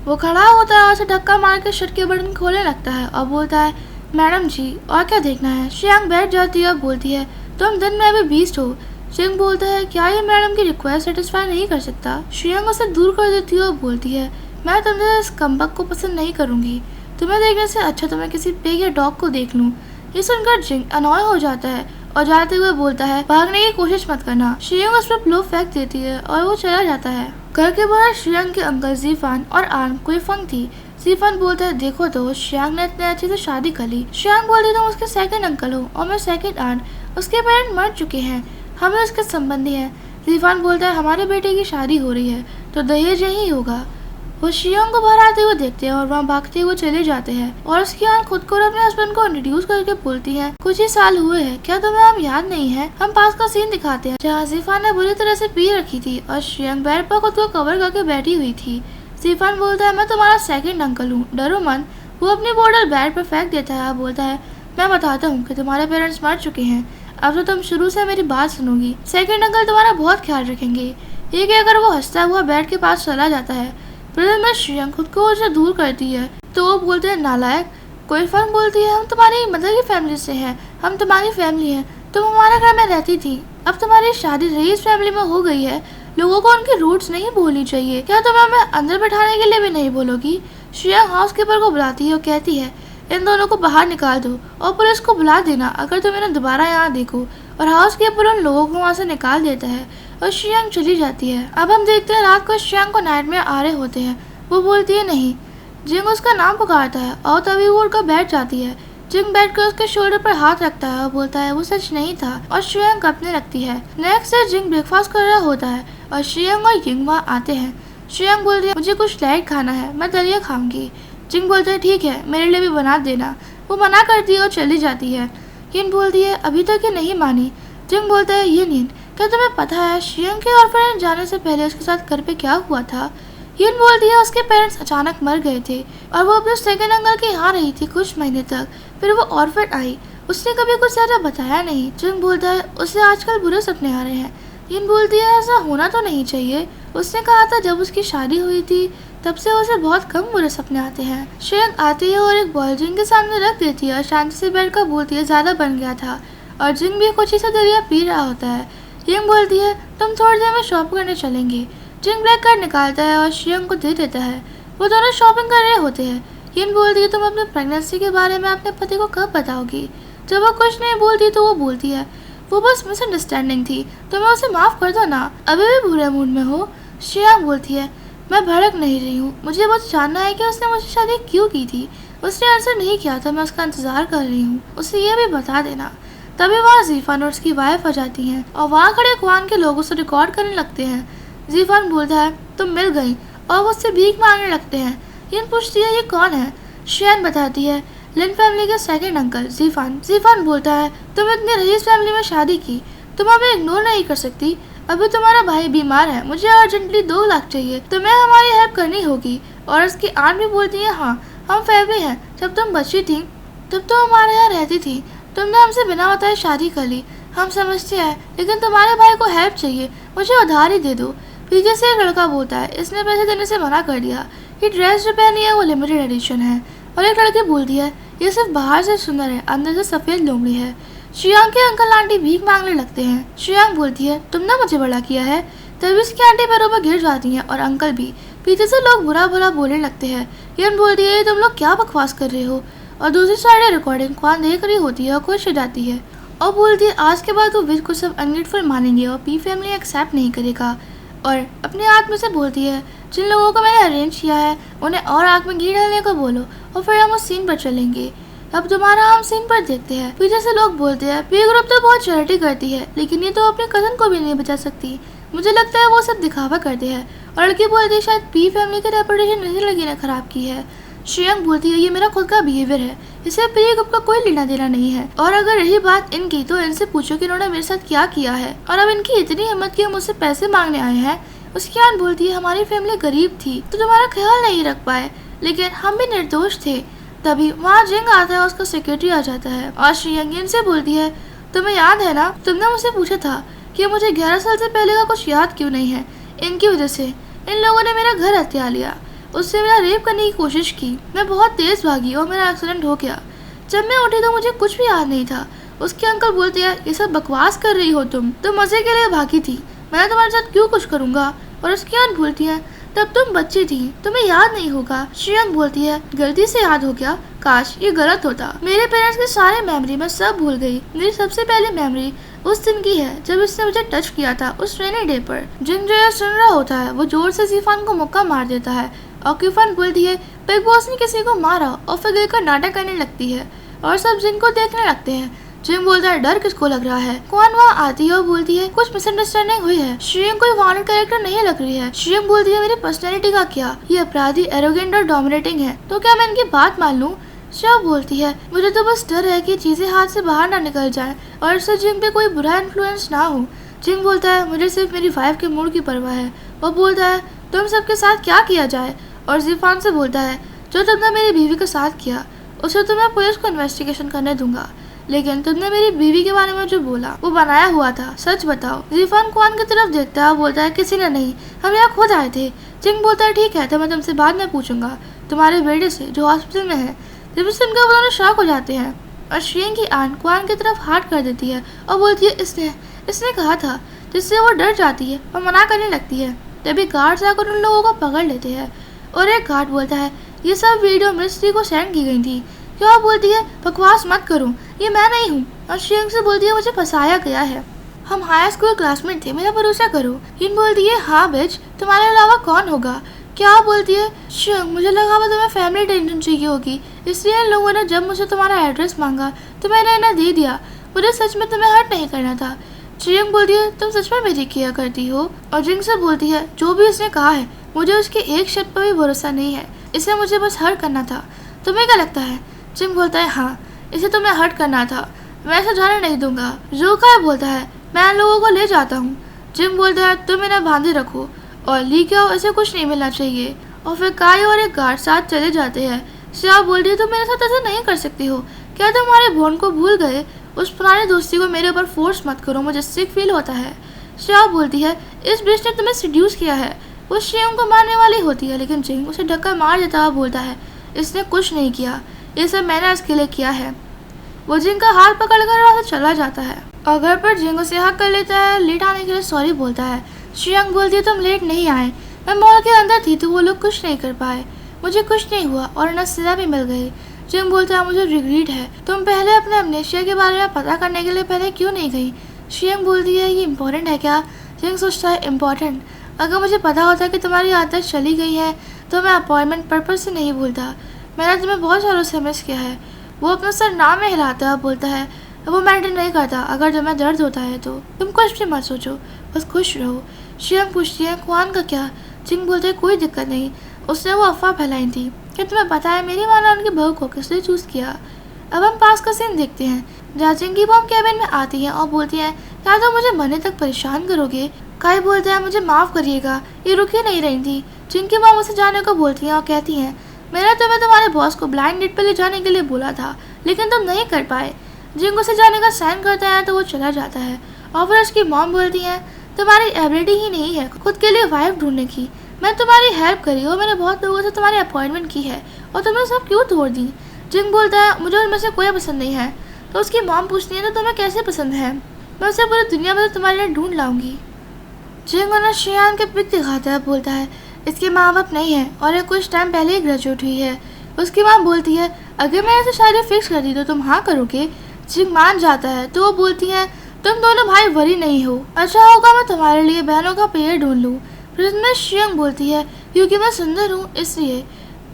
वो खड़ा होता है और उसे धक्का मार के शर्ट के बटन खोलने लगता है और बोलता है, मैडम जी और क्या देखना है? शुआन बैठ जाती है और बोलती है, तुम दिन में अभी बीस्ट हो। जिंग बोलता है, क्या ये मैडम की रिक्वेस्ट सेटिस्फाई नहीं कर सकता? शुआन उसे दूर कर देती है और बोलती है, मैं तुमसे इस कमबख्त को पसंद नहीं करूंगी। तुम्हें देखने से अच्छा तो मैं किसी पेग या डॉग को देख लूं। ये सुनकर जिंग अनॉय हो जाता है और जाते हुए बोलता है, भागने की कोशिश मत करना। शुआन उस पर ब्लो फेंक देती है और वो चला जाता है। घर के बाहर शुआन के अंकल जीफान और आन कोई फंग थी। जीफान बोलता है, देखो तो शुआन ने इतने अच्छे से शादी कर ली। शुआन बोलती, तुम उसके सेकंड अंकल हो और मैं सेकंड आंट। उसके पेरेंट मर चुके हैं, हमें उसके संबंधी है। जीफान बोलता है, हमारे बेटे की शादी हो रही है तो दहेज यही होगा। वो शुआन को बाहर आते हुए देखते हैं और वहाँ भागते हुए चले जाते हैं और उसकी आंख खुद को और अपने हस्बैंड को इंट्रोड्यूस करके बोलती है, कुछ ही साल हुए हैं, क्या तुम्हें हम याद नहीं है? हम पास का सीन दिखाते हैं जहाँ जीफान ने बुरी तरह से पी रखी थी और शुआन बेड पर खुद को कवर करके बैठी हुई थी। जीफान बोलता है, मैं तुम्हारा सेकंड अंकल हूँ, डरो मत। वो अपनी बोतल बेड पर फेंक देता है और बोलता है, मैं बताता हूँ कि तुम्हारे पेरेंट्स मर चुके हैं, अब तो तुम शुरू से मेरी बात सुनोगी। सेकंड अंकल तुम्हारा बहुत ख्याल रखेंगे। ये कहकर वो हंसता हुआ बेड के पास चला जाता है। ब्रदर में शुआन खुद को उससे दूर करती है तो वो बोलते हैं, नालायक। कोई फर्म बोलती है, हम तुम्हारी मदर की फैमिली से हैं, हम तुम्हारी फैमिली हैं, तुम हमारे घर में रहती थी, अब तुम्हारी शादी रईस फैमिली में हो गई है, लोगों को उनकी रूट्स नहीं भूलनी चाहिए। क्या तुम हमें अंदर बैठाने के लिए भी नहीं बोलोगी? शुआन हाउसकीपर को बुलाती है और कहती है, इन दोनों को बाहर निकाल दो और पुलिस को बुला देना अगर तुम इन्हें दोबारा यहाँ देखो। और हाउसकीपर उन लोगों को वहाँ से निकाल देता है और शुआन चली जाती है। अब हम देखते हैं रात को शुआन को नाइटमेयर आ रहे होते हैं। वो बोलती है, नहीं। जिंग उसका नाम पुकारता है और तभी वो उड़कर बैठ जाती है। जिंग बैठकर उसके शोल्डर पर हाथ रखता है और बोलता है, वो सच नहीं था, और शुआन कपने लगती है। नेक्स्ट डे जिंग ब्रेकफास्ट कर रहा होता है और शुआन और यिंग वहाँ आते हैं। शुआन बोलती है, मुझे कुछ लाइट खाना है, मैं दलिया खाऊंगी। जिंग बोलता है, ठीक है, मेरे लिए भी बना देना। वो मना करती है और चली जाती है। यिन बोलती है, अभी तक ये नहीं मानी। जिंग बोलता है, यिन क्या तुम्हें पता है शुआन के ऑर्फनेज जाने से पहले उसके साथ घर पे क्या हुआ था? यिन बोलती है, उसके पेरेंट्स अचानक मर गए थे और वो अपने सेकंड अंकल के यहाँ रही थी कुछ महीने तक। फिर वो ऑर्फन आई, उसने कभी कुछ ज़्यादा बताया नहीं। जिंग बोलता है, उसे आजकल बुरे सपने आ रहे हैं। यिन बोलती है, ऐसा होना तो नहीं चाहिए, उसने कहा था जब उसकी शादी हुई थी तब से उसे बहुत कम बुरे सपने आते हैं। शुआन आती है और एक बॉल जिंग के सामने रख देती है और शांति से बैठकर बोलती है, ज़्यादा बन गया था। और जिंग भी खुशी से दलिया पी रहा होता है। यिंग बोलती है, तुम थोड़ी देर में शॉप करने चलेंगे। जिंग ब्लैक कार्ड निकालता है और शुआन को दे देता है। वो दोनों शॉपिंग कर रहे होते हैं। यिन बोलती है, तुम अपने प्रेगनेंसी के बारे में अपने पति को कब बताओगी? जब वो कुछ नहीं बोलती तो वो बोलती है, वो बस मिसअंडरस्टैंडिंग थी, तुम्हें उसे माफ़ कर दो ना, अभी भी बुरे मूड में हो। शुआन बोलती है, मैं भड़क नहीं रही हूँ, मुझे बस जानना है कि उसने मुझसे शादी क्यों की थी। उसने आंसर नहीं किया तो मैं उसका इंतज़ार कर रही हूँ, उसे ये भी बता देना। तभी वहाँ जीफान और उसकी वाइफ आ जाती हैं और वहाँ खड़े क्वान के लोगों से रिकॉर्ड करने लगते हैं। जीफान बोलता है, तुम मिल गई, और वो उससे भीख मांगने लगते हैं। यिन पूछती है, ये कौन है? शुआन बताती है, लिन फैमिली के सेकंड अंकल जीफान बोलता है, तुम इतनी रईस फैमिली में शादी की, तुम हमें इग्नोर नहीं कर सकती। अभी तुम्हारा भाई बीमार है, मुझे अर्जेंटली 2 लाख चाहिए, तुम्हें हमारी हेल्प करनी होगी। और उसकी आंट भी बोलती है, हाँ हम फैमिली हैं, जब तुम बच्ची थी तब तो हमारे यहाँ रहती थी, तुमने हमसे बिना बताए शादी कर ली, हम समझते हैं, लेकिन तुम्हारे भाई को हेल्प चाहिए, मुझे उधार ही दे दो। पीछे से एक लड़का बोलता है, इसने पैसे देने से मना कर दिया, ये ड्रेस जो पहनी है वो लिमिटेड एडिशन है। और एक लड़की बोलती है, ये सिर्फ बाहर से सुंदर है, अंदर से सफ़ेद लोमड़ी है। शुआन के अंकल आंटी भीख मांगने लगते हैं। शुआन बोलती है, तुमने मुझे बड़ा किया है। तभी उसकी आंटी पैरों पर गिर जाती हैं और अंकल भी। पीछे से लोग बुरा बुरा बोलने लगते हैं। हियन बोलती है तुम लोग क्या बकवास कर रहे हो। और दूसरी साइड रिकॉर्डिंग क्वान देख रही होती है और खुश हो जाती है और बोलती है आज के बाद वो विज को सब अनग्रेटफुल मानेंगे और पी फैमिली एक्सेप्ट नहीं करेगा। और अपने आत्मा से बोलती है जिन लोगों को मैंने अरेंज किया है उन्हें और आग में घी डालने को बोलो और फिर हम उस सीन पर चलेंगे। अब दोबारा हम सीन पर देखते हैं पीछे से लोग बोलते हैं पी ग्रुप तो बहुत चैरिटी करती है लेकिन ये तो अपने कजन को भी नहीं बचा सकती। मुझे लगता है वो सब दिखावा करते हैं। और लड़की बोलती है शायद पी फैमिली की रेपुटेशन इसी लड़की ने खराब की है। श्रेयंक बोलती है ये मेरा खुद का बिहेवियर है, इसे पी ग्रुप का कोई लेना देना नहीं है। और अगर रही बात इनकी तो इनसे पूछो कि इन्होंने मेरे साथ क्या किया है और अब इनकी इतनी हिम्मत कि मुझसे पैसे मांगने आए हैं। उसकी आन बोलती है हमारी फैमिली गरीब थी तो तुम्हारा ख्याल नहीं रख पाए लेकिन हम भी निर्दोष थे। तभी वहाँ जिंग आता है और उसका सेक्रेटरी आ जाता है और श्रेयंक इनसे बोलती है तुम्हें याद है ना तुमने मुझसे पूछा था कि मुझे 11 साल से पहले का कुछ याद क्यों नहीं है। इनकी वजह से इन लोगों ने मेरा घर हथिया लिया, उससे मेरा रेप करने की कोशिश की। मैं बहुत तेज भागी और मेरा एक्सीडेंट हो गया। जब मैं उठी तो मुझे कुछ भी याद नहीं था। उसके अंकल बोलते हैं ये सब बकवास कर रही हो तुम मजे के लिए भागी थी, मैं तुम्हारे साथ क्यों कुछ करूँगा। और उसकी आंट बोलती है तब तुम बच्ची थी तुम्हें याद नहीं होगा। श्रेयंक बोलती है गलती से याद हो गया, काश ये गलत होता। मेरे पेरेंट्स के सारे मेमोरी मैं सब भूल गई। मेरी सबसे पहली मेमोरी उस दिन की है जब उसने मुझे टच किया था उस रेनी डे पर। जिंग जो सुन रहा होता है वो जोर से जीफान को मुक्का मार देता है और कीफान बोलती है बिग बॉस ने किसी को मारा और फिर गिर कर नाटक करने लगती है और सब जिंग को देखने लगते हैं। जिंग बोलता है डर किसको लग रहा है। क्वान वहाँ आती है और बोलती है कुछ मिसअंडरस्टैंडिंग हुई है, श्रेयंक कोई वांटेड कैरेक्टर नहीं लग रही है। श्रेयंक बोलती है मेरी पर्सनैलिटी का क्या, ये अपराधी एरोगेंट और डोमिनेटिंग है तो क्या मैं इनकी बात मान लूँ। श्रेया बोलती है मुझे तो बस डर है कि चीजें हाथ से बाहर ना निकल जाएं और इससे जिंग पे कोई बुरा इन्फ्लुएंस ना हो। जिंग बोलता है मुझे सिर्फ मेरी वाइफ के मूड की परवाह है। वो बोलता है तुम सबके साथ क्या किया जाए। और जीफान से बोलता है जो तुमने मेरी बीवी के साथ किया उसे तो मैं पुलिस को इन्वेस्टिगेशन करने दूंगा, लेकिन तुमने मेरी बीवी के बारे में जो बोला वो बनाया हुआ था, सच बताओ। जीफान क्वान की तरफ देखता है, बोलता है किसी ने नहीं, हम यहाँ खुद आए थे। जिंग बोलता है ठीक है तो मैं तुमसे बाद में पूछूंगा तुम्हारे बेटे से जो हॉस्पिटल में है। जब से उनके दोनों शॉक हो जाते हैं और श्रेयंक की आंट क्वान की तरफ हाथ कर देती है और बोलती है इसने कहा था, जिससे वो डर जाती है और मना करने लगती है। तभी गार्ड्स आकर उन लोगों को पकड़ लेते हैं और एक गार्ड बोलता है ये सब वीडियो मिस्ट्री को सेंड की गई थी। क्या बोलती है बकवास मत करो, ये मैं नहीं हूँ। और श्रेयंक से बोलती है मुझे फंसाया गया है, हम हाई स्कूल क्लासमेट थे, मेरा भरोसा करो। हिन बोलती है हाँ बिच तुम्हारे अलावा कौन होगा। क्या बोलती है श्रेयंक मुझे लगा वो तुम्हें फैमिली टेंशन चाहिए होगी, इसलिए इन लोगों ने जब मुझे तुम्हारा एड्रेस मांगा तो मैंने इन्हें दे दिया, मुझे सच में तुम्हें हर्ट नहीं करना था। श्रेयंक बोलती है तुम सच में मेरी किया करती हो। और जिंग से बोलती है जो भी उसने कहा है मुझे उसके एक शब्द पर भी भरोसा नहीं है, इसे मुझे बस हर्ट करना था। तुम्हें क्या लगता है। जिंग बोलता है हाँ इसे तुम्हें हर्ट करना था, मैं ऐसा जाने नहीं दूंगा। जो का बोलता है मैं इन लोगों को ले जाता हूँ। जिंग बोलता है तुम इन्हें बांधे रखो और ली क्या इसे कुछ नहीं मिलना चाहिए। और फिर काई और एक गार्ड साथ चले जाते हैं। श्रेया बोलती है तुम मेरे साथ ऐसा नहीं कर सकती हो, क्या तुम हमारे बॉन्ड को भूल गए। उस पुरानी दोस्ती को मेरे ऊपर फोर्स मत करो, मुझे सिक फील होता है। श्रेया बोलती है इस ब्रिज ने तुम्हें सीड्यूस किया है। वो श्रेयंक को मारने वाली होती है लेकिन जिंग उसे धक्का मार देता हुआ बोलता है इसने कुछ नहीं किया, ये सब मैंने इसके लिए किया है। वो जिंग का हाथ पकड़कर वहाँ से चला जाता है और घर पर जिंग उसे हक कर लेता है, लेट आने के लिए सॉरी बोलता है। श्रेयंक बोलती है तुम लेट नहीं आए, मैं मॉल के अंदर थी तो वो लोग कुछ नहीं कर पाए, मुझे कुछ नहीं हुआ और उन्हें सजा भी मिल गई। जिंग बोलता है मुझे रिग्रेट है, तुम पहले अपने अमनेशिया के बारे में पता करने के लिए पहले क्यों नहीं गई। श्रेयंक बोलती है ये इम्पोर्टेंट है क्या। जिंग सोचता है इम्पोर्टेंट, अगर मुझे पता होता कि तुम्हारी आदत चली गई है तो मैं अपॉइंटमेंट पर्पज से नहीं भूलता, मैंने तुम्हें बहुत सालों से मिस किया है। वो अपना सर नाम में हिलाता है, बोलता है वो मैटर नहीं करता, अगर तुम्हें दर्द होता है तो तुम कुछ भी मत सोचो, बस खुश रहो। श्रेयंक पूछती है क्वान का क्या। जिंग बोलते है कोई दिक्कत नहीं, उसने वो अफवाह फैलाई थी कि तुम्हें पता है मेरी माँ ने उनकी बहू को किसने चूज किया। अब हम पास का सीन देखते हैं जहाँ जिंगी बॉम कैबिन में आती है और बोलती है क्या तो मुझे मरने तक परेशान करोगे। काई बोलता है मुझे माफ करिएगा, ये रुक ही नहीं रही थी। जिंकी बॉम उसे जाने को बोलती है और कहती है मैंने तुम्हें तुम्हारे बॉस को ब्लाइंड डेट पर ले जाने के लिए बोला था लेकिन तुम नहीं कर पाए। जिंग उसे जाने का साइन करता है तो वो चला जाता है और फिर उसकी मॉम बोलती है तुम्हारी एबिलिटी ही नहीं है खुद के लिए वाइफ ढूंढने की, मैं तुम्हारी हेल्प करी और मैंने बहुत लोगों से तुम्हारी अपॉइंटमेंट की है और तुमने सब क्यों तोड़ दी। जिंग बोलता है मुझे उनमें से कोई पसंद नहीं है। तो उसकी मॉम पूछती है तो तुम्हें कैसे पसंद है, मैं उसे पूरी दुनिया में तुम्हारे लिए ढूंढ लाऊंगी। जिंग उन्हें श्रेयान के पिक दिखाता है, बोलता है इसके माँ बाप नहीं है और ये कुछ टाइम पहले ही ग्रेजुएट हुई है। उसकी माँ बोलती है अगर मैंने इसे शादी फिक्स कर दी तो तुम हाँ करोगे। जिंग मान जाता है तो वो बोलती है तुम दोनों भाई वरी नहीं हो, अच्छा होगा मैं तुम्हारे लिए बहनों का पेड़ ढूंढ लूँ। फिर उसमें शियंग बोलती है क्योंकि मैं सुंदर हूँ इसलिए।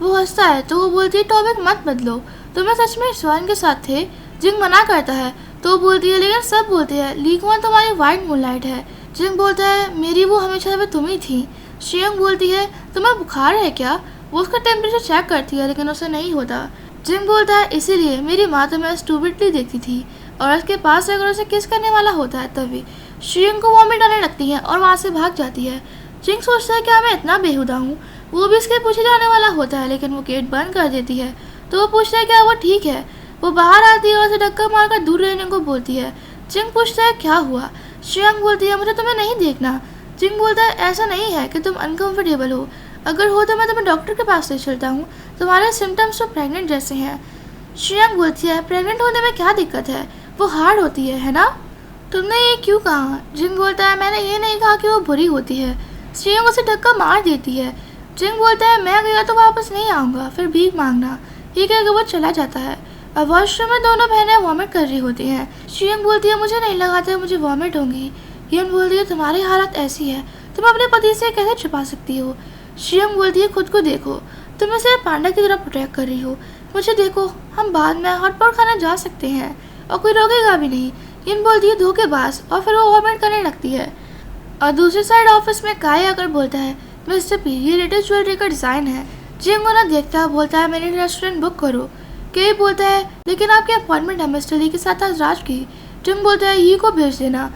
वो हंसता है तो वो बोलती है टॉपिक मत बदलो, तुम्हें सच में स्वयं के साथ थे। जिंग मना करता है तो वो बोलती है लेकिन सब बोलते हैं लीकवान तुम्हारी वाइट मूनलाइट है। जिंग बोलता है मेरी वो हमेशा में तुम ही थी। शियंग बोलती है तुम्हें बुखार है क्या। वो उसका टेम्परेचर चेक करती है लेकिन उसे नहीं होता। जिंग बोलता है इसीलिए मेरी माँ तुम्हें स्टूपिडली देखती थी और उसके पास अगर उसे किस करने वाला होता है तभी। शियंग को वॉमिट आने लगती है और वहाँ से भाग जाती है। जिंग सोचता है क्या मैं इतना बेहुदा हूँ। वो भी इसके पूछे जाने वाला होता है लेकिन वो गेट बंद कर देती है तो वो पूछता है क्या वो ठीक है। वो बाहर आती है और उसे धक्का मारकर दूर रहने को बोलती है। जिंग पूछता है क्या हुआ। शियंग बोलती है मुझे तुम्हें नहीं देखना। जिंग बोलता है ऐसा नहीं है कि तुम अनकंफर्टेबल हो, अगर हो तो मैं तुम्हें डॉक्टर के पास ले चलता हूँ, तुम्हारे सिम्टम्स तो प्रेग्नेंट जैसे हैं। शियंग बोलती है प्रेग्नेंट होने में क्या दिक्कत है, वो हार्ड होती है ना। तुमने ये क्यों कहा। जिंग बोलता है मैंने ये नहीं कहा कि वो बुरी होती है। शियंग उसे धक्का मार देती है। जिंग बोलता है मैं गया तो वापस नहीं आऊँगा, फिर भीख मांगना। ये कहकर वो चला जाता है। अब वॉशरूम में दोनों बहनें वॉमिट कर रही होती हैं। शियंग बोलती है मुझे नहीं लगा था मुझे वॉमिट होंगी। यन बोलती है तुम्हारी हालत ऐसी है तुम अपने पति से कैसे छुपा सकती हो। शियंग बोलती है खुद को देखो, तुम इसे पांडा की तरह प्रोटेक्ट कर रही हो। मुझे देखो, हम बाद में हॉटपॉट खाने जा सकते हैं और कोई रोकेगा भी नहीं। यन बोलती है धोखेबाज और फिर वो वॉमिट करने लगती है। और दूसरी साइड ऑफिस में काय आकर बोलता है मिस्टर पी ये लेटेस्ट ज्वेलरी का डिज़ाइन है। जिंग उन्हें देखता है बोलता है मेरे रेस्टोरेंट बुक करो। के बोलता है लेकिन आपकी अपॉइंटमेंट है मिस्टर ली के साथ आज रात की। जिंग बोलता है ये को भेज देना।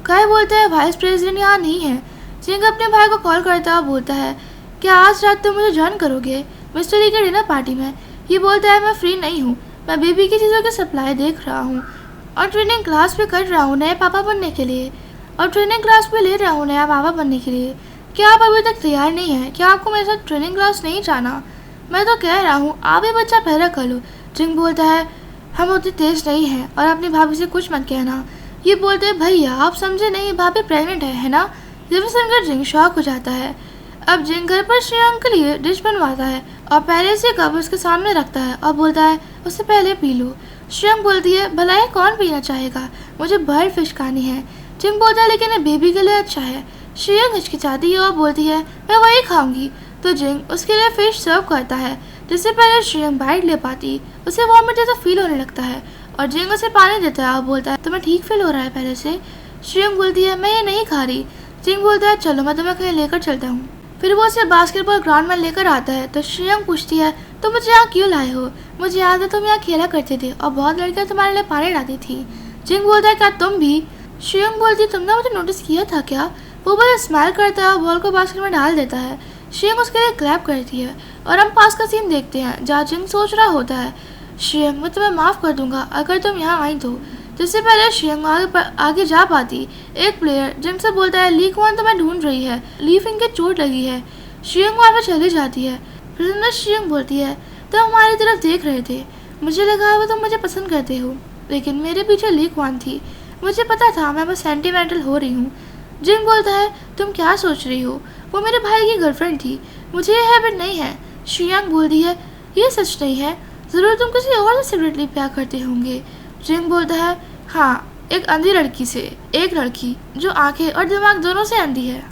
काय बोलता है वाइस प्रेसिडेंट यहाँ नहीं है। जिंग अपने भाई को कॉल करता है बोलता है क्या आज रात तुम मुझे ज्वाइन करोगे मिस्टर ली के डिनर पार्टी में। ये बोलता है मैं फ्री नहीं हूँ, मैं बेबी की चीज़ों की सप्लाई देख रहा हूँ और ट्रेनिंग क्लास भी कर रहा हूँ नए पापा बनने के लिए, और ट्रेनिंग क्लास भी ले रहा हूँ नया पापा बनने के लिए। क्या आप अभी तक तैयार नहीं हैं, क्या आपको मेरे साथ ट्रेनिंग क्लास नहीं जाना। मैं तो कह रहा हूँ आप ये बच्चा पैदा कर लो। जिंग बोलता है हम उतनी तेज नहीं हैं और अपनी भाभी से कुछ मत कहना। ये बोलते हैं भैया आप समझे नहीं, भाभी प्रेग्नेंट है ना। जब सुनकर जिंग शॉक हो जाता है। अब जिंग घर पर श्रेयांक के लिए डिश बनवाता है और पहले से कप उसके सामने रखता है और बोलता है उससे पहले पी लो। श्रेयांक बोलती है भला ये कौन पीना चाहेगा, मुझे बर्ड फिश खानी है। जिंग बोलता है लेकिन ये बेबी के लिए अच्छा है। श्रेयांक हिचकिचाती है और बोलती है मैं वही खाऊंगी। तो जिंग उसके लिए फिश सर्व करता है। जिससे पहले श्रेयांक बाइट ले पाती उसे वॉमिट जैसा फील होने लगता है और जिंग उसे पानी देता है और बोलता है तुम्हें ठीक फील हो रहा है पहले से। श्रेयांक बोलती है मैं ये नहीं खा रही। जिंग बोलता है चलो मैं तुम्हें कहीं लेकर चलता हूँ। फिर वो उसे बास्केटबॉल ग्राउंड में लेकर आता है तो श्रेयांक पूछती है तुम मुझे यहाँ क्यों लाए हो, मुझे याद है तुम यहाँ खेला करते थे और बहुत लड़कियाँ तुम्हारे लिए पानी डालती थी। जिंग बोलता है क्या तुम भी। श्रेयांक बोलती है तुमने मुझे नोटिस किया था क्या। वो बस स्माइल करता है और बॉल को बास्केट में डाल देता है। श्रेयांक उसके लिए क्लैप करती है और हम पास का सीन देखते हैं जहाँ जिंग सोच रहा होता है श्रेयांक मैं तुम्हें माफ़ कर दूंगा अगर तुम यहाँ आई तो। जिससे पहले श्रेयांक आगे जा पाती एक प्लेयर जिंग से बोलता है ली कुआन तुम्हें ढूंढ रही है, ली फिंग के चोट लगी है। श्रेयांक वहाँ पर चली जाती है। फिर श्रेयांक बोलती है तुम हमारी तरफ देख रहे थे, मुझे लगा वो तुम मुझे पसंद करते हो, लेकिन मेरे पीछे ली कुआन थी, मुझे पता था मैं बस सेंटिमेंटल हो रही हूँ। जिंग बोलता है तुम क्या सोच रही हो, वो मेरे भाई की गर्लफ्रेंड थी, मुझे ये हैबिट नहीं है। श्रेयांक बोलती है ये सच नहीं है, ज़रूर तुम किसी और से सीक्रेटली प्यार करते होंगे। जिंग बोलता है हाँ, एक अंधी लड़की से, एक लड़की जो आंखें और दिमाग दोनों से अंधी है।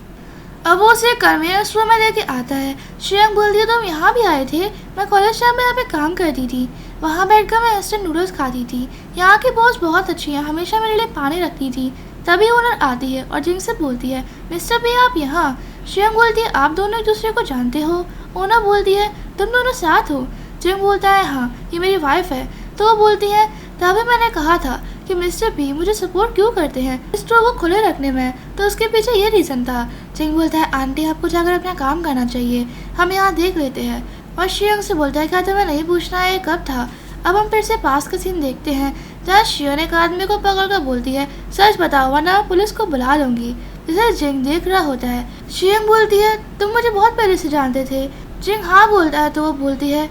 अब वो उसे कन्वीनियंस रूम में लेके आता है। श्रेयांक बोलती है तुम यहाँ भी आए थे, मैं कॉलेज टाइम में यहाँ पे काम करती थी, वहाँ बैठकर मैं इंस्टेंट नूडल्स खाती थी, यहाँ की बॉस बहुत अच्छी है, हमेशा मेरे लिए पानी रखती थी। तभी ओनर आती है और जिंग से बोलती है मिस्टर बी आप यहाँ। श्रेयांक बोलती है आप दोनों एक दूसरे को जानते हो। ओनर बोलती है तुम दोनों साथ हो। जिंग बोलता है हाँ, ये मेरी वाइफ है। तो वो बोलती है तभी मैंने कहा था कि मिस्टर बी मुझे सपोर्ट क्यों करते हैं स्टोर को खुले रखने में, तो उसके पीछे ये रीज़न था। जिंग बोलता है आंटी आपको जाकर अपना काम करना चाहिए, हम यहाँ देख लेते हैं। और श्रेयांक से बोलता है क्या तुम्हें नहीं पूछना है ये कब था। अब हम फिर से पास का सीन देखते हैं जहाँ श्रेयांक एक आदमी को पकड़ कर बोलती है सच बताओ वरना पुलिस को बुला लूंगी। जिसे जिंग देख रहा होता है। श्रेयांक बोलती है तुम मुझे बहुत पहले से जानते थे। जिंग हाँ बोलता है तो वो बोलती है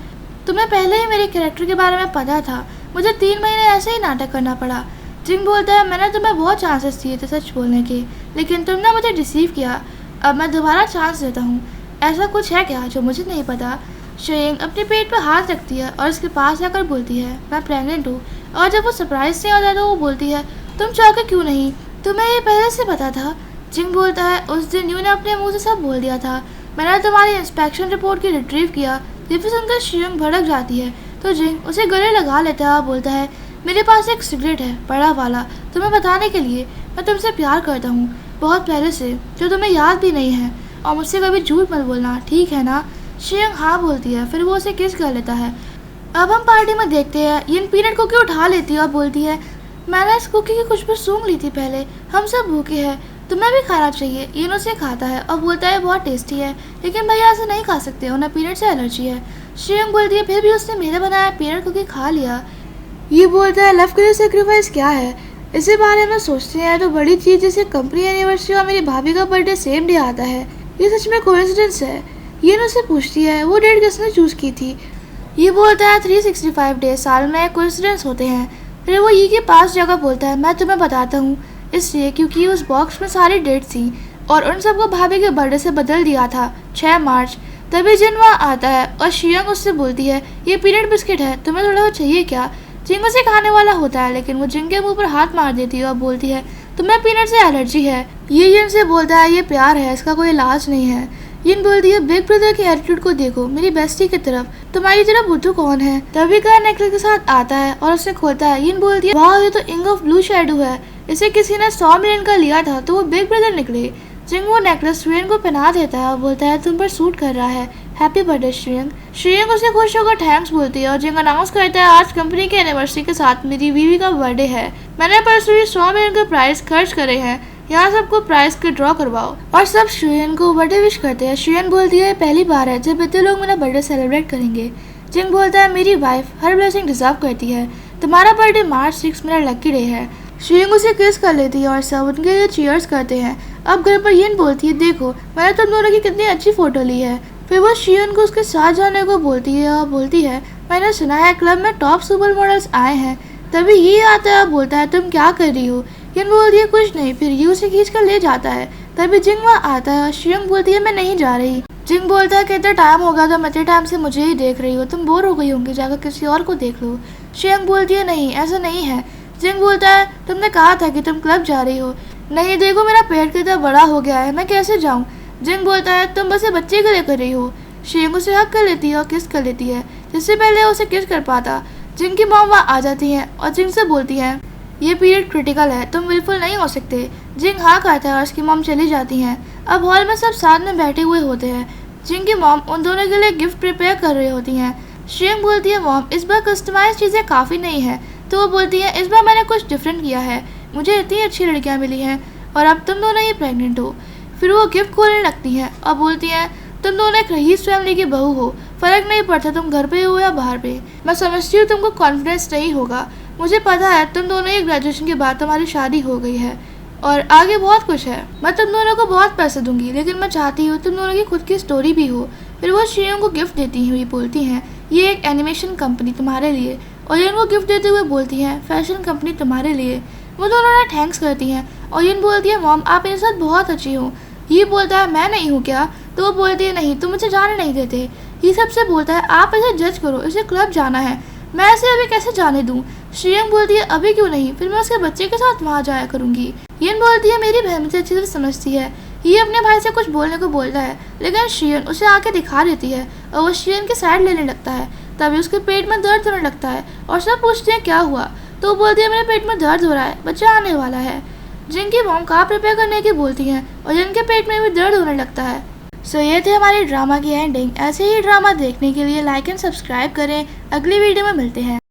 तुम्हें पहले ही मेरे कैरेक्टर के बारे में पता था, मुझे 3 महीने ऐसे ही नाटक करना पड़ा। जिंग बोलता है मैंने तुम्हें बहुत चांसेस दिए थे सच बोलने के, लेकिन तुमने मुझे डिसीव किया, अब मैं दोबारा चांस देता हूँ। ऐसा कुछ है क्या जो मुझे नहीं पता? शेयंग अपने पेट पर हाथ रखती है और उसके पास जाकर बोलती है, मैं प्रेग्नेंट हूँ। और जब वो सरप्राइज से आता है तो वो बोलती है, तुम चौंके क्यों नहीं? तुम्हें ये पहले से पता था? जिंग बोलता है, उस दिन यू ने अपने मुंह से सब बोल दिया था। मैंने तुम्हारी इंस्पेक्शन रिपोर्ट की रिट्रीव किया। ये फिर सुनकर शेयंग भड़क जाती है तो जिंग उसे गले लगा लेता है और बोलता है, मेरे पास एक सिगरेट है, बड़ा वाला, तुम्हें बताने के लिए। मैं तुमसे प्यार करता हूँ, बहुत पहले से, जो तुम्हें याद भी नहीं है। और मुझसे कभी झूठ मत बोलना, ठीक है ना? शेयंग हाँ बोलती है, फिर वो उसे किस कर लेता है। अब हम पार्टी में देखते हैं यिन पीनट कुकी उठा लेती है और बोलती है, मैंने इस कुकी की खुशबू सूंघ ली थी पहले, हम सब भूखे हैं, तुम्हें भी खाना चाहिए। यिन उसे खाता है और बोलता है बहुत टेस्टी है, लेकिन भैया ऐसे नहीं खा सकते, उन्हें पीनट से एलर्जी है। शेयंग बोलती है, फिर भी उसने मेरे बनाया पीनट कुकी खा लिया। ये बोलता है, लव के लिए सेक्रीफाइस क्या है? इसी बारे में सोचते हैं तो बड़ी चीज जैसे कंपनी एनिवर्सरी और मेरी भाभी का बर्थडे सेम डे आता है, ये सच में कोइंसिडेंस है? ये उससे पूछती है, वो डेट किसने चूज की थी? ये बोलता है 365 डेज साल में कोइंसिडेंस होते हैं। फिर वो ये के पास जगह बोलता है, मैं तुम्हें बताता हूँ, इसलिए क्योंकि उस बॉक्स में सारी डेट थी और उन सबको भाभी के बर्थडे से बदल दिया था 6 मार्च। तभी जिन वहाँ आता है और शेयंग उससे बोलती है, ये पीनट बिस्किट है, तुम्हें थोड़ा चाहिए क्या? जिंग उसे खाने वाला होता है, लेकिन वो जिंग के मुंह पर हाथ मार देती है और बोलती है, तुम्हें पीनट से एलर्जी है। ये यिन से बोलता है, ये प्यार है, इसका कोई इलाज नहीं है। यिन बोलती है, बिग ब्रदर के एटीट्यूड को देखो, मेरी बेस्टी की तरफ, तुम्हारी तरफ बुद्धू कौन है? तभी का नेकलेस के साथ आता है और उसे खोलता है। यिन बोलती है, वाह ये तो इंग ऑफ ब्लू शेडो है, इसे किसी ने 100 मिलियन का लिया था तो वो बिग ब्रदर निकले। जिंग वो नेकलेस श्रेयन को पहना देता है और बोलता है, तुम पर सूट कर रहा है, हैप्पी बर्थडे श्रेयन। श्रेयन उसे खुश होकर थैंक्स बोलती है और जिंग अनाउंस करता है, आज कंपनी के एनिवर्सरी के साथ मेरी बीवी का बर्थडे है, मैंने परसों 100 मिलियन के प्राइस खर्च करे हैं, यहाँ सबको प्राइस के ड्रॉ करवाओ। और सब श्रेयन को बर्थडे विश करते हैं। श्रेयन बोलती है, पहली बार है जब इतने लोग मेरा बर्थडे सेलिब्रेट करेंगे। जिंग बोलता है, मेरी वाइफ हर ब्लेसिंग डिजर्व करती है, तुम्हारा बर्थडे मार्च 6 मेरा लकी डे है। श्रेयन उसे किस कर लेती है और सब उनके लिए चीयर्स करते हैं। अब घर पर यिन बोलती है, देखो मैंने तुम दोनों की कितनी अच्छी फोटो ली है। फिर वो श्रेयन को उसके साथ जाने को बोलती है और बोलती है, मैंने सुना है क्लब में टॉप सुपर मॉडल्स आए हैं। तभी ये आता है और बोलता है, तुम क्या कर रही हो? यिन बोलती है, कुछ नहीं। फिर ये उसे खींच कर ले जाता है। तभी जिंग वहाँ आता है और श्रेयन बोलती है, मैं नहीं जा रही। जिंग बोलता है, कितना टाइम होगा, तुम इतने टाइम से मुझे ही देख रही हो, तुम बोर हो गई होंगी, जाकर किसी और को देख लो। श्रेयन बोलती है, नहीं ऐसा नहीं है। जिंग बोलता है, तुमने कहा था कि तुम क्लब जा रही हो। नहीं देखो मेरा पेट कितना बड़ा हो गया है, मैं कैसे जाऊँ? जिंग बोलता है, तुम बस बच्चे के लिए कर रही हो। श्रेयन उसे हक कर लेती है और किस कर लेती है, जिससे पहले उसे किस कर पाता। जिंग की मॉम वहाँ आ जाती है और जिंग से बोलती है, ये पीरियड क्रिटिकल है, तुम बिल्कुल नहीं हो सकते। जिंग हाँ कहता है और उसकी मॉम चली जाती हैं। अब हॉल में सब साथ में बैठे हुए होते हैं। जिंग की मॉम उन दोनों के लिए गिफ्ट प्रिपेयर कर रही होती हैं। श्रेयन बोलती है, मॉम इस बार कस्टमाइज चीज़ें काफ़ी नहीं है। तो वो बोलती है, इस बार मैंने कुछ डिफरेंट किया है, मुझे इतनी अच्छी लड़कियाँ मिली हैं और अब तुम दोनों ही प्रेग्नेंट हो। फिर वो गिफ्ट खोलने लगती हैं और बोलती हैं, तुम दोनों एक रईस फैमिली की बहू हो, फर्क नहीं पड़ता तुम घर पे हो या बाहर पे। मैं समझती हूँ तुमको कॉन्फिडेंस नहीं होगा, मुझे पता है तुम दोनों ही ग्रेजुएशन के बाद तुम्हारी शादी हो गई है और आगे बहुत कुछ है। मैं तुम दोनों को बहुत पैसे दूंगी, लेकिन मैं चाहती हूँ तुम दोनों की खुद की स्टोरी भी हो। फिर वो श्रेयन को गिफ्ट देती हुई बोलती हैं, ये एक एनिमेशन कंपनी तुम्हारे लिए। और यिन को गिफ्ट देते हुए बोलती हैं, फैशन कंपनी तुम्हारे लिए। वो दोनों ने थैंक्स करती हैं और यिन बोलती है, मॉम आप मेरे साथ बहुत अच्छी हो। ये बोलता है, मैं नहीं हूँ क्या? तो वो बोलती है, नहीं तुम मुझे जाने नहीं देते। ये सबसे बोलता है, आप इसे जज करो, इसे क्लब जाना है, मैं इसे अभी कैसे जाने दूँ? श्रेयन बोलती है, अभी क्यों नहीं, फिर मैं उसके बच्चे के साथ वहाँ जाया करूँगी। यिन बोलती है, मेरी बहन मुझे अच्छी तरह समझती है। ये अपने भाई से कुछ बोलने को बोलता है, लेकिन श्रेयन उसे आके दिखा देती है और वो श्रेयन की साइड लेने लगता है। तभी उसके पेट में दर्द होने लगता है और सब पूछते हैं क्या हुआ। तो वो बोलती है, मेरे पेट में दर्द हो रहा है, बच्चा आने वाला है। जिनकी मॉम कहाँ प्रिपेयर करने की बोलती हैं और जिनके पेट में भी दर्द होने लगता है। सो ये थे हमारी ड्रामा की एंडिंग। ऐसे ही ड्रामा देखने के लिए लाइक एंड सब्सक्राइब करें। अगली वीडियो में मिलते हैं।